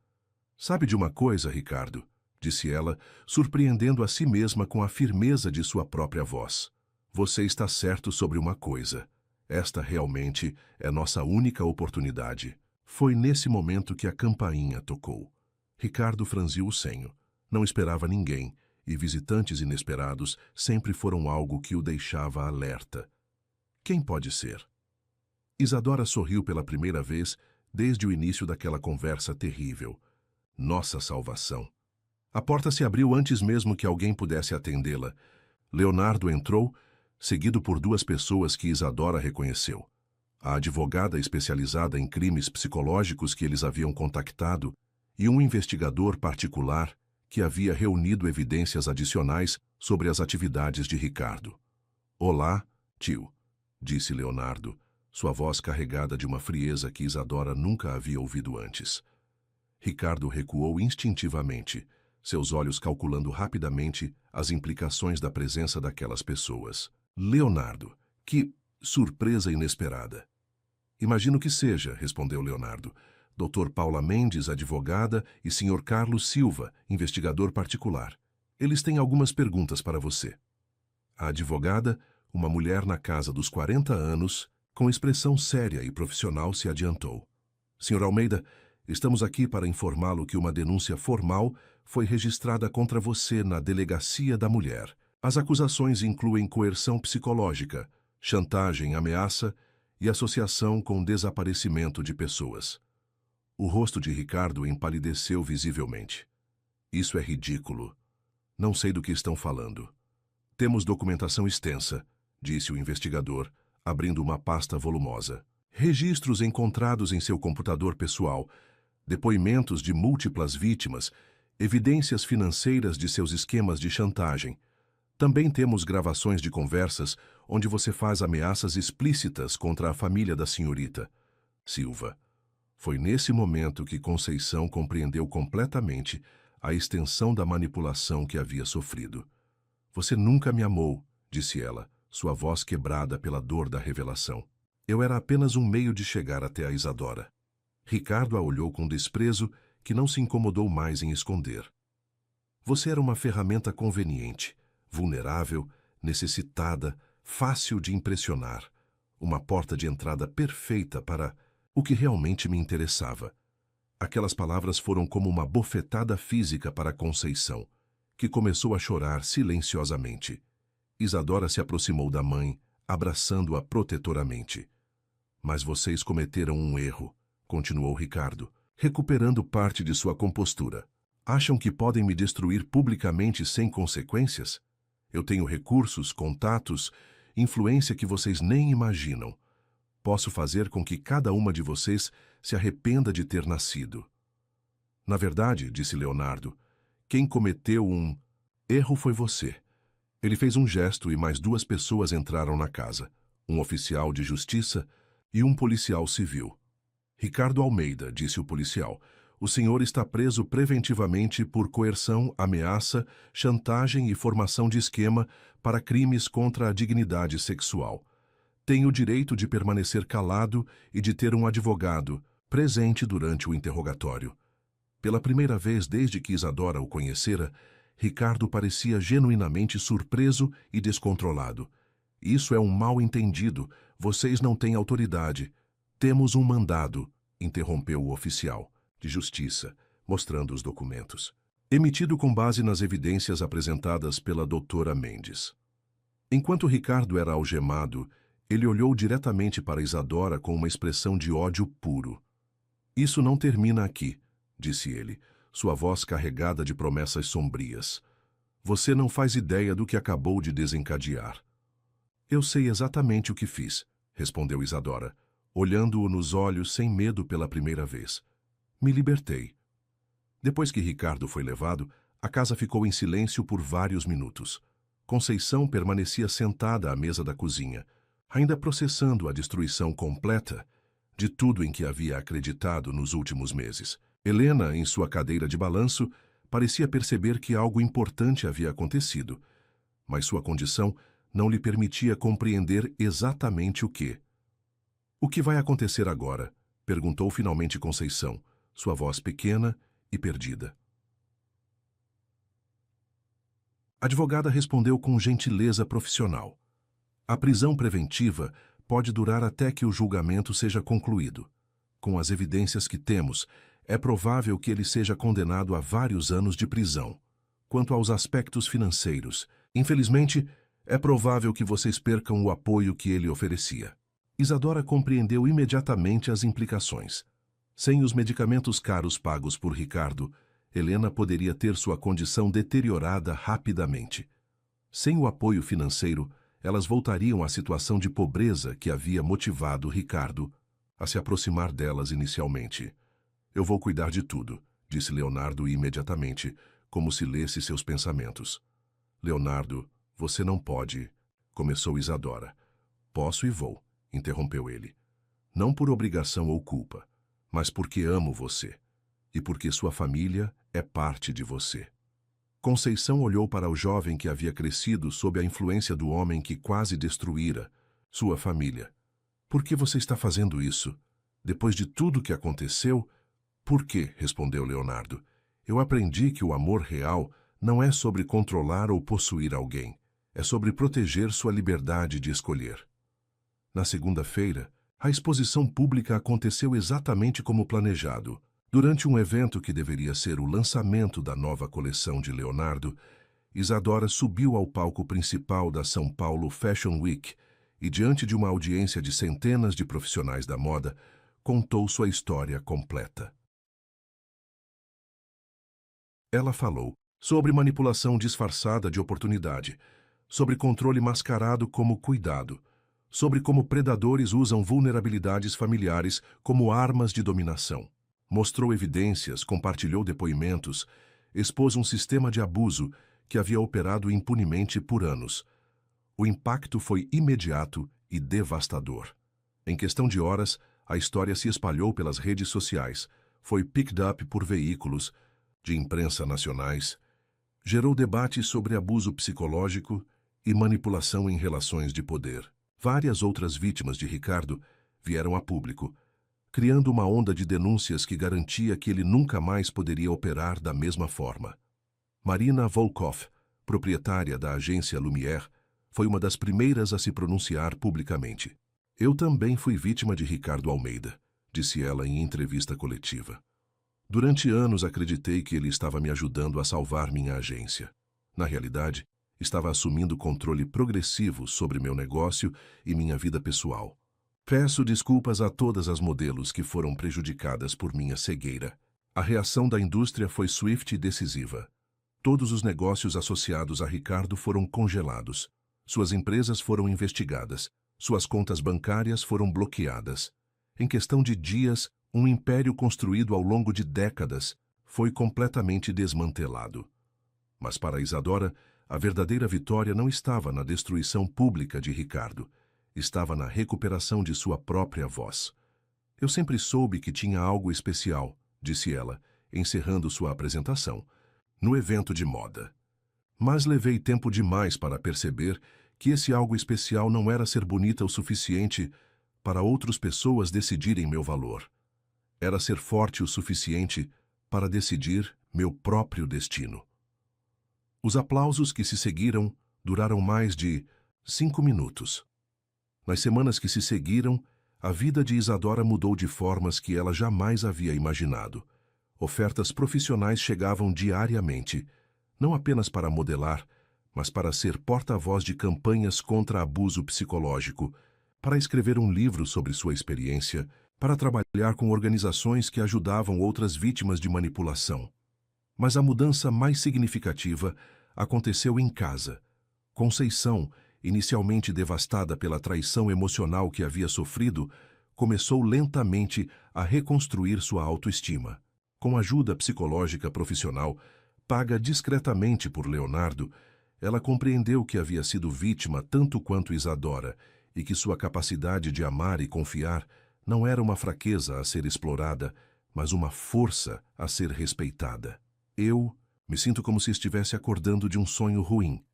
Sabe de uma coisa, Ricardo? Disse ela, surpreendendo a si mesma com a firmeza de sua própria voz. Você está certo sobre uma coisa. Esta realmente é nossa única oportunidade. Foi nesse momento que a campainha tocou. Ricardo franziu o senho. Não esperava ninguém, e visitantes inesperados sempre foram algo que o deixava alerta. Quem pode ser? Isadora sorriu pela primeira vez desde o início daquela conversa terrível. Nossa salvação! A porta se abriu antes mesmo que alguém pudesse atendê-la. Leonardo entrou, seguido por duas pessoas que Isadora reconheceu. A advogada especializada em crimes psicológicos que eles haviam contactado e um investigador particular que havia reunido evidências adicionais sobre as atividades de Ricardo. "Olá, tio", disse Leonardo, sua voz carregada de uma frieza que Isadora nunca havia ouvido antes. Ricardo recuou instintivamente, seus olhos calculando rapidamente as implicações da presença daquelas pessoas. "Leonardo, que surpresa inesperada." "Imagino que seja", respondeu Leonardo. "Dr. Paula Mendes, advogada, e Sr. Carlos Silva, investigador particular. Eles têm algumas perguntas para você." A advogada, uma mulher na casa dos 40 anos, com expressão séria e profissional, se adiantou. "Sr. Almeida, estamos aqui para informá-lo que uma denúncia formal foi registrada contra você na Delegacia da Mulher. As acusações incluem coerção psicológica, chantagem, ameaça e associação com desaparecimento de pessoas." O rosto de Ricardo empalideceu visivelmente. "Isso é ridículo. Não sei do que estão falando." "Temos documentação extensa", disse o investigador, abrindo uma pasta volumosa. "Registros encontrados em seu computador pessoal, depoimentos de múltiplas vítimas, evidências financeiras de seus esquemas de chantagem. Também temos gravações de conversas onde você faz ameaças explícitas contra a família da senhorita Silva." Foi nesse momento que Conceição compreendeu completamente a extensão da manipulação que havia sofrido. "Você nunca me amou", disse ela, sua voz quebrada pela dor da revelação. "Eu era apenas um meio de chegar até a Isadora." Ricardo a olhou com desprezo que não se incomodou mais em esconder. "Você era uma ferramenta conveniente, vulnerável, necessitada, fácil de impressionar, uma porta de entrada perfeita para o que realmente me interessava." Aquelas palavras foram como uma bofetada física para Conceição, que começou a chorar silenciosamente. Isadora se aproximou da mãe, abraçando-a protetoramente. "Mas vocês cometeram um erro", continuou Ricardo, recuperando parte de sua compostura. "Acham que podem me destruir publicamente sem consequências? Eu tenho recursos, contatos, influência que vocês nem imaginam. Posso fazer com que cada uma de vocês se arrependa de ter nascido." "Na verdade", disse Leonardo, "quem cometeu um erro foi você." Ele fez um gesto e mais duas pessoas entraram na casa, um oficial de justiça e um policial civil. "Ricardo Almeida", disse o policial, "o senhor está preso preventivamente por coerção, ameaça, chantagem e formação de esquema para crimes contra a dignidade sexual. Tem o direito de permanecer calado e de ter um advogado presente durante o interrogatório." Pela primeira vez desde que Isadora o conhecera, Ricardo parecia genuinamente surpreso e descontrolado. "Isso é um mal-entendido. Vocês não têm autoridade." "Temos um mandado", interrompeu o oficial de justiça, mostrando os documentos, "emitido com base nas evidências apresentadas pela doutora Mendes." Enquanto Ricardo era algemado, ele olhou diretamente para Isadora com uma expressão de ódio puro. "Isso não termina aqui", disse ele, sua voz carregada de promessas sombrias. "Você não faz ideia do que acabou de desencadear." "Eu sei exatamente o que fiz", respondeu Isadora, olhando-o nos olhos sem medo pela primeira vez. "Me libertei." Depois que Ricardo foi levado, a casa ficou em silêncio por vários minutos. Conceição permanecia sentada à mesa da cozinha, ainda processando a destruição completa de tudo em que havia acreditado nos últimos meses. Helena, em sua cadeira de balanço, parecia perceber que algo importante havia acontecido, mas sua condição não lhe permitia compreender exatamente o que. "O que vai acontecer agora?", perguntou finalmente Conceição, sua voz pequena e perdida. A advogada respondeu com gentileza profissional. "A prisão preventiva pode durar até que o julgamento seja concluído. Com as evidências que temos, é provável que ele seja condenado a vários anos de prisão. Quanto aos aspectos financeiros, infelizmente, é provável que vocês percam o apoio que ele oferecia." Isadora compreendeu imediatamente as implicações. Sem os medicamentos caros pagos por Ricardo, Helena poderia ter sua condição deteriorada rapidamente. Sem o apoio financeiro, elas voltariam à situação de pobreza que havia motivado Ricardo a se aproximar delas inicialmente. Eu vou cuidar de tudo, disse Leonardo imediatamente, como se lesse seus pensamentos. Leonardo, você não pode, começou Isadora. Posso e vou, interrompeu ele. Não por obrigação ou culpa, mas porque amo você, e porque sua família é parte de você. Conceição olhou para o jovem que havia crescido sob a influência do homem que quase destruíra sua família. Por que você está fazendo isso? Depois de tudo que aconteceu? Por quê? Respondeu Leonardo. Eu aprendi que o amor real não é sobre controlar ou possuir alguém. É sobre proteger sua liberdade de escolher. Na segunda-feira, a exposição pública aconteceu exatamente como planejado. Durante um evento que deveria ser o lançamento da nova coleção de Leonardo, Isadora subiu ao palco principal da São Paulo Fashion Week e, diante de uma audiência de centenas de profissionais da moda, contou sua história completa. Ela falou sobre manipulação disfarçada de oportunidade, sobre controle mascarado como cuidado, sobre como predadores usam vulnerabilidades familiares como armas de dominação. Mostrou evidências, compartilhou depoimentos, expôs um sistema de abuso que havia operado impunemente por anos. O impacto foi imediato e devastador. Em questão de horas, a história se espalhou pelas redes sociais, foi picked up por veículos de imprensa nacionais, gerou debates sobre abuso psicológico e manipulação em relações de poder. Várias outras vítimas de Ricardo vieram a público, criando uma onda de denúncias que garantia que ele nunca mais poderia operar da mesma forma. Marina Volkoff, proprietária da agência Lumière, foi uma das primeiras a se pronunciar publicamente. Eu também fui vítima de Ricardo Almeida, disse ela em entrevista coletiva. Durante anos acreditei que ele estava me ajudando a salvar minha agência. Na realidade, estava assumindo controle progressivo sobre meu negócio e minha vida pessoal. Peço desculpas a todas as modelos que foram prejudicadas por minha cegueira. A reação da indústria foi swift e decisiva. Todos os negócios associados a Ricardo foram congelados. Suas empresas foram investigadas. Suas contas bancárias foram bloqueadas. Em questão de dias, um império construído ao longo de décadas foi completamente desmantelado. Mas para Isadora, a verdadeira vitória não estava na destruição pública de Ricardo. Estava na recuperação de sua própria voz. Eu sempre soube que tinha algo especial, disse ela, encerrando sua apresentação, no evento de moda. Mas levei tempo demais para perceber que esse algo especial não era ser bonita o suficiente para outras pessoas decidirem meu valor. Era ser forte o suficiente para decidir meu próprio destino. Os aplausos que se seguiram duraram mais de 5 minutos. Nas semanas que se seguiram, a vida de Isadora mudou de formas que ela jamais havia imaginado. Ofertas profissionais chegavam diariamente, não apenas para modelar, mas para ser porta-voz de campanhas contra abuso psicológico, para escrever um livro sobre sua experiência, para trabalhar com organizações que ajudavam outras vítimas de manipulação. Mas a mudança mais significativa aconteceu em casa. Conceição, inicialmente devastada pela traição emocional que havia sofrido, começou lentamente a reconstruir sua autoestima. Com ajuda psicológica profissional, paga discretamente por Leonardo, ela compreendeu que havia sido vítima tanto quanto Isadora e que sua capacidade de amar e confiar não era uma fraqueza a ser explorada, mas uma força a ser respeitada. Eu me sinto como se estivesse acordando de um sonho ruim,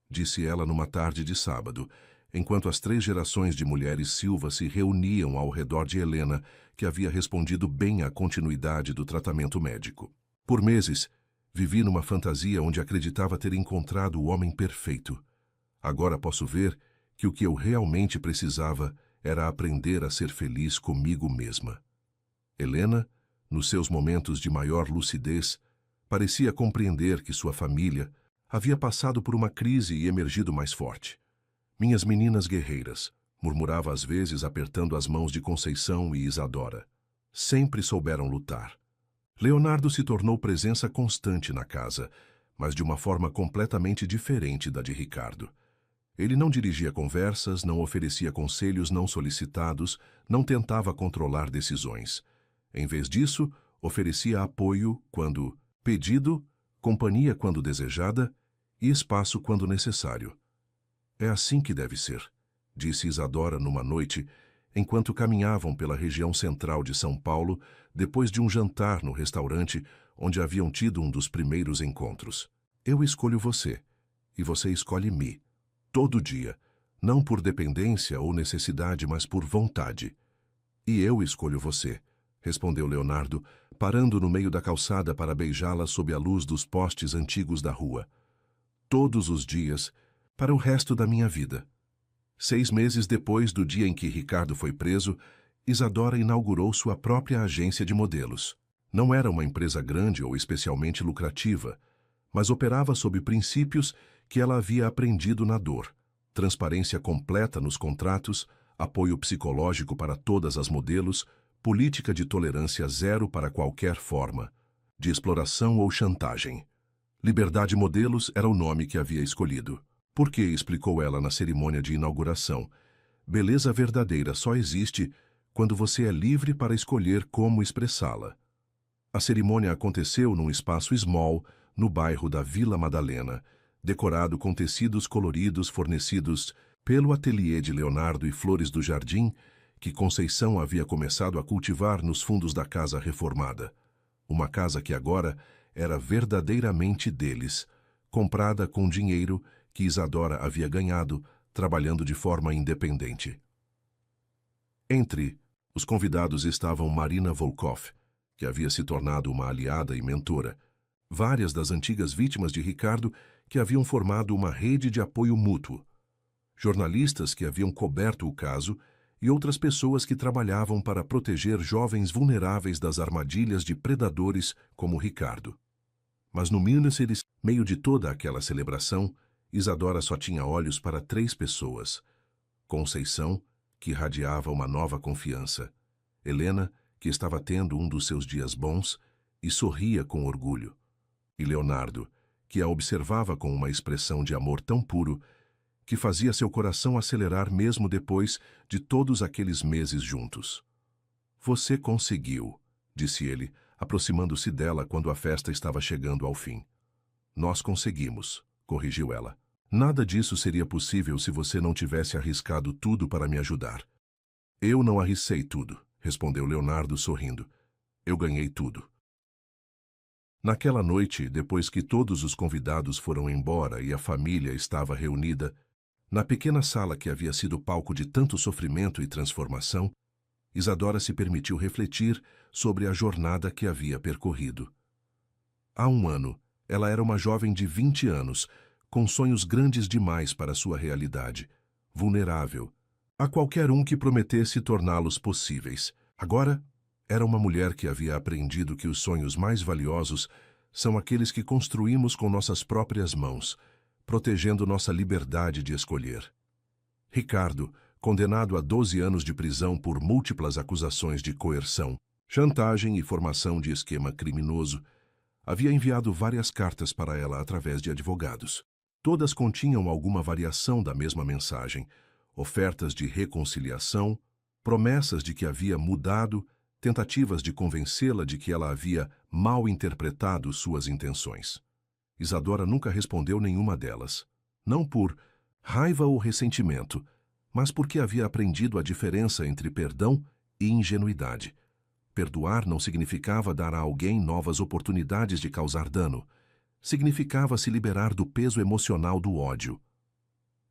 disse ela numa tarde de sábado, enquanto as 3 gerações de mulheres Silva se reuniam ao redor de Helena, que havia respondido bem à continuidade do tratamento médico. Por meses, vivi numa fantasia onde acreditava ter encontrado o homem perfeito. Agora posso ver que o que eu realmente precisava era aprender a ser feliz comigo mesma. Helena, nos seus momentos de maior lucidez, parecia compreender que sua família havia passado por uma crise e emergido mais forte. Minhas meninas guerreiras, murmurava às vezes apertando as mãos de Conceição e Isadora. Sempre souberam lutar. Leonardo se tornou presença constante na casa, mas de uma forma completamente diferente da de Ricardo. Ele não dirigia conversas, não oferecia conselhos não solicitados, não tentava controlar decisões. Em vez disso, oferecia apoio quando pedido, companhia quando desejada e espaço quando necessário. É assim que deve ser, disse Isadora numa noite, enquanto caminhavam pela região central de São Paulo, depois de um jantar no restaurante onde haviam tido um dos primeiros encontros. Eu escolho você, e você escolhe me. Todo dia, não por dependência ou necessidade, mas por vontade. E eu escolho você, respondeu Leonardo, parando no meio da calçada para beijá-la sob a luz dos postes antigos da rua. Todos os dias, para o resto da minha vida. 6 meses depois do dia em que Ricardo foi preso, Isadora inaugurou sua própria agência de modelos. Não era uma empresa grande ou especialmente lucrativa, mas operava sob princípios que ela havia aprendido na dor: transparência completa nos contratos, apoio psicológico para todas as modelos, política de tolerância zero para qualquer forma de exploração ou chantagem. Liberdade Modelos era o nome que havia escolhido. Porque, explicou ela na cerimônia de inauguração, beleza verdadeira só existe quando você é livre para escolher como expressá-la. A cerimônia aconteceu num espaço small, no bairro da Vila Madalena, decorado com tecidos coloridos fornecidos pelo ateliê de Leonardo e flores do jardim que Conceição havia começado a cultivar nos fundos da casa reformada. Uma casa que agora era verdadeiramente deles, comprada com dinheiro que Isadora havia ganhado, trabalhando de forma independente. Entre os convidados estavam Marina Volkov, que havia se tornado uma aliada e mentora, várias das antigas vítimas de Ricardo que haviam formado uma rede de apoio mútuo, jornalistas que haviam coberto o caso e outras pessoas que trabalhavam para proteger jovens vulneráveis das armadilhas de predadores como Ricardo. Mas no meio de toda aquela celebração, Isadora só tinha olhos para 3 pessoas. Conceição, que irradiava uma nova confiança. Helena, que estava tendo um dos seus dias bons e sorria com orgulho. E Leonardo, que a observava com uma expressão de amor tão puro que fazia seu coração acelerar mesmo depois de todos aqueles meses juntos. Você conseguiu, disse ele, aproximando-se dela quando a festa estava chegando ao fim. Nós conseguimos, corrigiu ela. Nada disso seria possível se você não tivesse arriscado tudo para me ajudar. Eu não arrisquei tudo, respondeu Leonardo sorrindo. Eu ganhei tudo. Naquela noite, depois que todos os convidados foram embora e a família estava reunida, na pequena sala que havia sido palco de tanto sofrimento e transformação, Isadora se permitiu refletir sobre a jornada que havia percorrido. Há 1 ano, ela era uma jovem de 20 anos, com sonhos grandes demais para sua realidade, vulnerável a qualquer um que prometesse torná-los possíveis. Agora, era uma mulher que havia aprendido que os sonhos mais valiosos são aqueles que construímos com nossas próprias mãos, protegendo nossa liberdade de escolher. Ricardo, condenado a 12 anos de prisão por múltiplas acusações de coerção, chantagem e formação de esquema criminoso, havia enviado várias cartas para ela através de advogados. Todas continham alguma variação da mesma mensagem, ofertas de reconciliação, promessas de que havia mudado, tentativas de convencê-la de que ela havia mal interpretado suas intenções. Isadora nunca respondeu nenhuma delas, não por raiva ou ressentimento, mas porque havia aprendido a diferença entre perdão e ingenuidade. Perdoar não significava dar a alguém novas oportunidades de causar dano. Significava se liberar do peso emocional do ódio.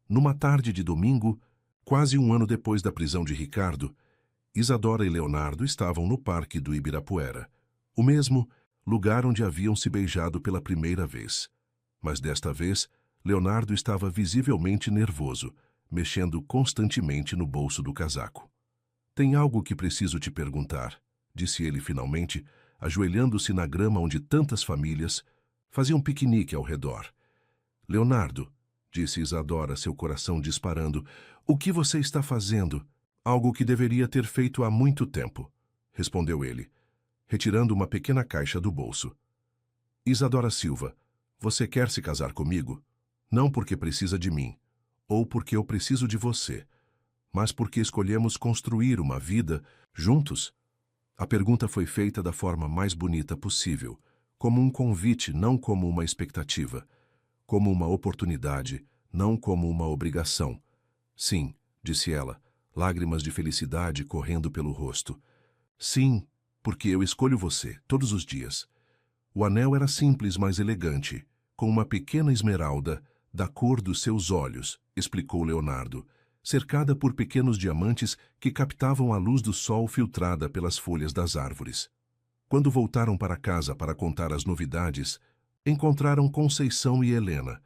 Numa tarde de domingo, quase 1 ano depois da prisão de Ricardo, Isadora e Leonardo estavam no Parque do Ibirapuera, o mesmo lugar onde haviam se beijado pela primeira vez. Mas desta vez, Leonardo estava visivelmente nervoso, mexendo constantemente no bolso do casaco. Tem algo que preciso te perguntar, disse ele finalmente, ajoelhando-se na grama onde tantas famílias faziam piquenique ao redor. Leonardo, disse Isadora, seu coração disparando, O que você está fazendo? Algo que deveria ter feito há muito tempo, respondeu ele, retirando uma pequena caixa do bolso. Isadora Silva, você quer se casar comigo? Não porque precisa de mim, ou porque eu preciso de você, mas porque escolhemos construir uma vida juntos? A pergunta foi feita da forma mais bonita possível, como um convite, não como uma expectativa, como uma oportunidade, não como uma obrigação. Sim, disse ela, lágrimas de felicidade correndo pelo rosto. Sim, porque eu escolho você, todos os dias. O anel era simples, mas elegante, com uma pequena esmeralda, da cor dos seus olhos, explicou Leonardo, cercada por pequenos diamantes que captavam a luz do sol filtrada pelas folhas das árvores. Quando voltaram para casa para contar as novidades, encontraram Conceição e Helena,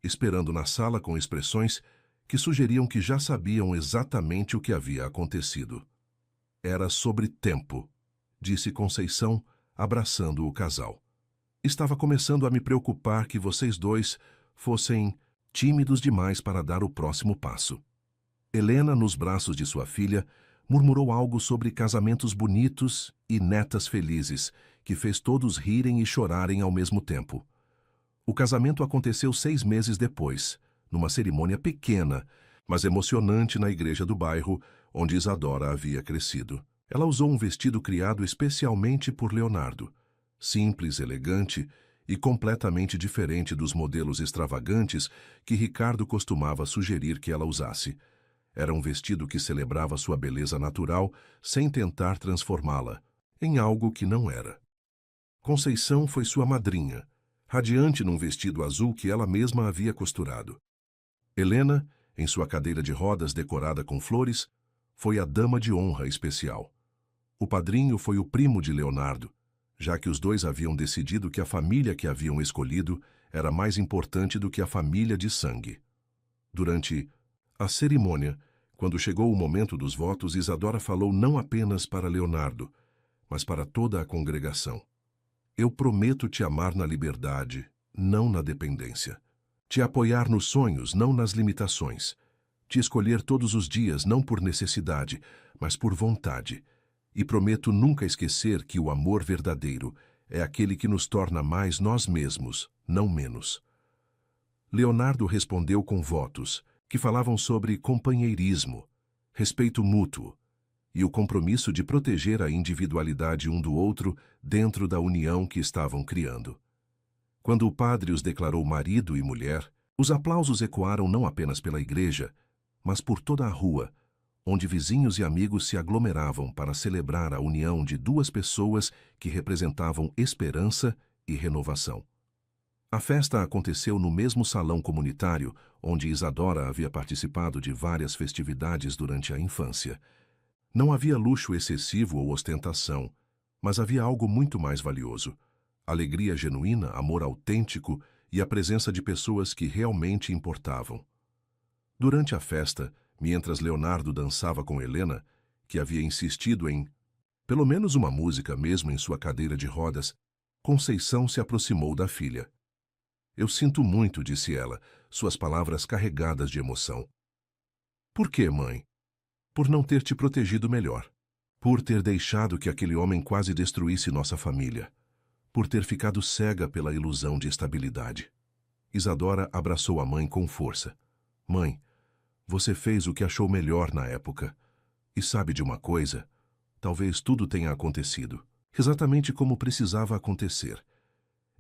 esperando na sala com expressões que sugeriam que já sabiam exatamente o que havia acontecido. Era sobre tempo, disse Conceição, abraçando o casal. Estava começando a me preocupar que vocês dois fossem tímidos demais para dar o próximo passo. Helena, nos braços de sua filha, murmurou algo sobre casamentos bonitos e netas felizes, que fez todos rirem e chorarem ao mesmo tempo. O casamento aconteceu 6 meses depois, numa cerimônia pequena, mas emocionante na igreja do bairro, onde Isadora havia crescido. Ela usou um vestido criado especialmente por Leonardo, simples, elegante e completamente diferente dos modelos extravagantes que Ricardo costumava sugerir que ela usasse. Era um vestido que celebrava sua beleza natural sem tentar transformá-la em algo que não era. Conceição foi sua madrinha, radiante num vestido azul que ela mesma havia costurado. Helena, em sua cadeira de rodas decorada com flores, foi a dama de honra especial. O padrinho foi o primo de Leonardo, já que os dois haviam decidido que a família que haviam escolhido era mais importante do que a família de sangue. Durante a cerimônia, quando chegou o momento dos votos, Isadora falou não apenas para Leonardo, mas para toda a congregação. Eu prometo te amar na liberdade, não na dependência. Te apoiar nos sonhos, não nas limitações. Te escolher todos os dias, não por necessidade, mas por vontade. E prometo nunca esquecer que o amor verdadeiro é aquele que nos torna mais nós mesmos, não menos. Leonardo respondeu com votos, que falavam sobre companheirismo, respeito mútuo e o compromisso de proteger a individualidade um do outro dentro da união que estavam criando. Quando o padre os declarou marido e mulher, os aplausos ecoaram não apenas pela igreja, mas por toda a rua, onde vizinhos e amigos se aglomeravam para celebrar a união de duas pessoas que representavam esperança e renovação. A festa aconteceu no mesmo salão comunitário onde Isadora havia participado de várias festividades durante a infância. Não havia luxo excessivo ou ostentação, mas havia algo muito mais valioso: alegria genuína, amor autêntico e a presença de pessoas que realmente importavam. Durante a festa, mientras Leonardo dançava com Helena, que havia insistido em pelo menos uma música mesmo em sua cadeira de rodas, Conceição se aproximou da filha. Eu sinto muito, disse ela, suas palavras carregadas de emoção. Por quê, mãe? Por não ter te protegido melhor. Por ter deixado que aquele homem quase destruísse nossa família. Por ter ficado cega pela ilusão de estabilidade. Isadora abraçou a mãe com força. Mãe, você fez o que achou melhor na época. E sabe de uma coisa? Talvez tudo tenha acontecido exatamente como precisava acontecer.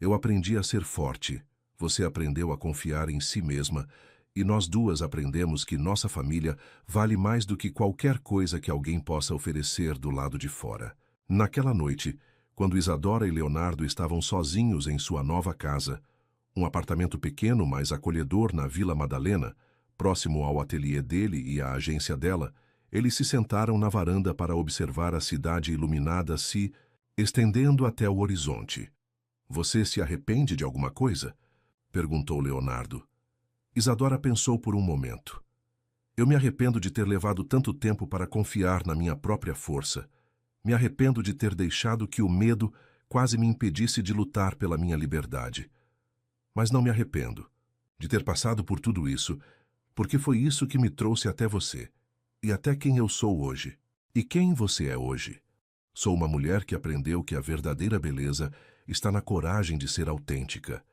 Eu aprendi a ser forte. Você aprendeu a confiar em si mesma e nós duas aprendemos que nossa família vale mais do que qualquer coisa que alguém possa oferecer do lado de fora. Naquela noite, quando Isadora e Leonardo estavam sozinhos em sua nova casa, um apartamento pequeno, mas acolhedor na Vila Madalena, próximo ao ateliê dele e à agência dela, eles se sentaram na varanda para observar a cidade iluminada se estendendo até o horizonte. Você se arrepende de alguma coisa? Perguntou Leonardo. Isadora pensou por um momento. Eu me arrependo de ter levado tanto tempo para confiar na minha própria força. Me arrependo de ter deixado que o medo quase me impedisse de lutar pela minha liberdade. Mas não me arrependo de ter passado por tudo isso, porque foi isso que me trouxe até você, e até quem eu sou hoje. E quem você é hoje? Sou uma mulher que aprendeu que a verdadeira beleza está na coragem de ser autêntica,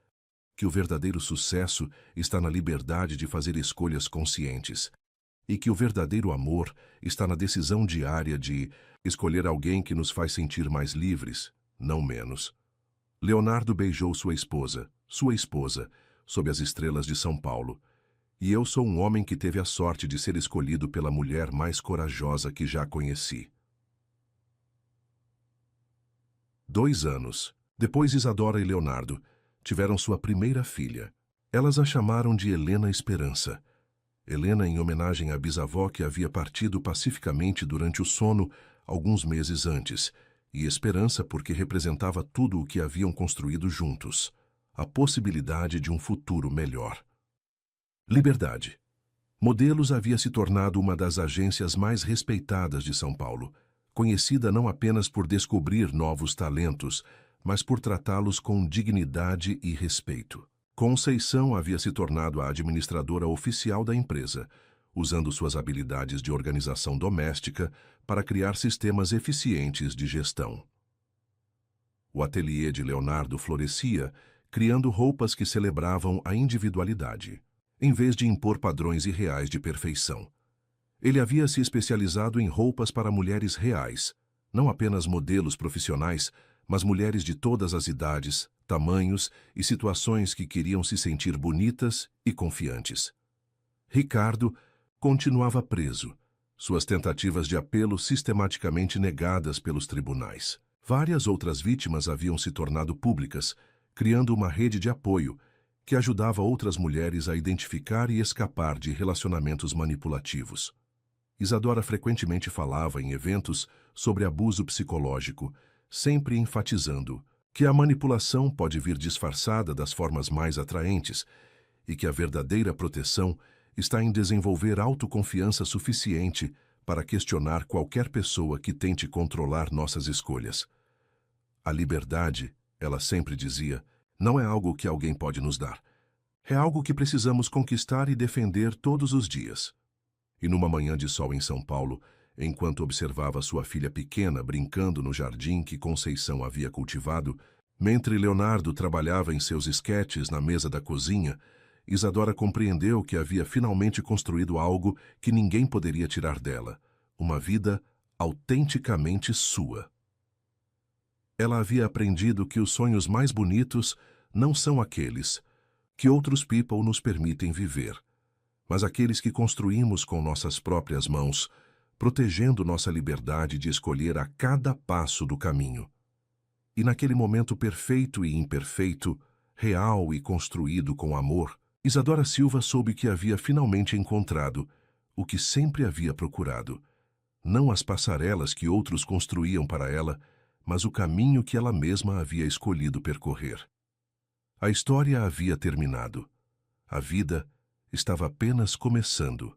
que o verdadeiro sucesso está na liberdade de fazer escolhas conscientes, e que o verdadeiro amor está na decisão diária de escolher alguém que nos faz sentir mais livres, não menos. Leonardo beijou sua esposa, sob as estrelas de São Paulo. E eu sou um homem que teve a sorte de ser escolhido pela mulher mais corajosa que já conheci. 2 anos. Depois Isadora e Leonardo tiveram sua primeira filha. Elas a chamaram de Helena Esperança. Helena em homenagem à bisavó que havia partido pacificamente durante o sono alguns meses antes, e Esperança porque representava tudo o que haviam construído juntos, a possibilidade de um futuro melhor. Liberdade. Modelos havia se tornado uma das agências mais respeitadas de São Paulo, conhecida não apenas por descobrir novos talentos, mas por tratá-los com dignidade e respeito. Conceição havia se tornado a administradora oficial da empresa, usando suas habilidades de organização doméstica para criar sistemas eficientes de gestão. O ateliê de Leonardo florescia, criando roupas que celebravam a individualidade, em vez de impor padrões irreais de perfeição. Ele havia se especializado em roupas para mulheres reais, não apenas modelos profissionais, mas mulheres de todas as idades, tamanhos e situações que queriam se sentir bonitas e confiantes. Ricardo continuava preso, suas tentativas de apelo sistematicamente negadas pelos tribunais. Várias outras vítimas haviam se tornado públicas, criando uma rede de apoio que ajudava outras mulheres a identificar e escapar de relacionamentos manipulativos. Isadora frequentemente falava em eventos sobre abuso psicológico, sempre enfatizando que a manipulação pode vir disfarçada das formas mais atraentes e que a verdadeira proteção está em desenvolver autoconfiança suficiente para questionar qualquer pessoa que tente controlar nossas escolhas. A liberdade, ela sempre dizia, não é algo que alguém pode nos dar. É algo que precisamos conquistar e defender todos os dias. E numa manhã de sol em São Paulo, enquanto observava sua filha pequena brincando no jardim que Conceição havia cultivado, mentre Leonardo trabalhava em seus esquetes na mesa da cozinha, Isadora compreendeu que havia finalmente construído algo que ninguém poderia tirar dela, uma vida autenticamente sua. Ela havia aprendido que os sonhos mais bonitos não são aqueles que outros people nos permitem viver, mas aqueles que construímos com nossas próprias mãos, protegendo nossa liberdade de escolher a cada passo do caminho. E naquele momento perfeito e imperfeito, real e construído com amor, Isadora Silva soube que havia finalmente encontrado o que sempre havia procurado, não as passarelas que outros construíam para ela, mas o caminho que ela mesma havia escolhido percorrer. A história havia terminado. A vida estava apenas começando.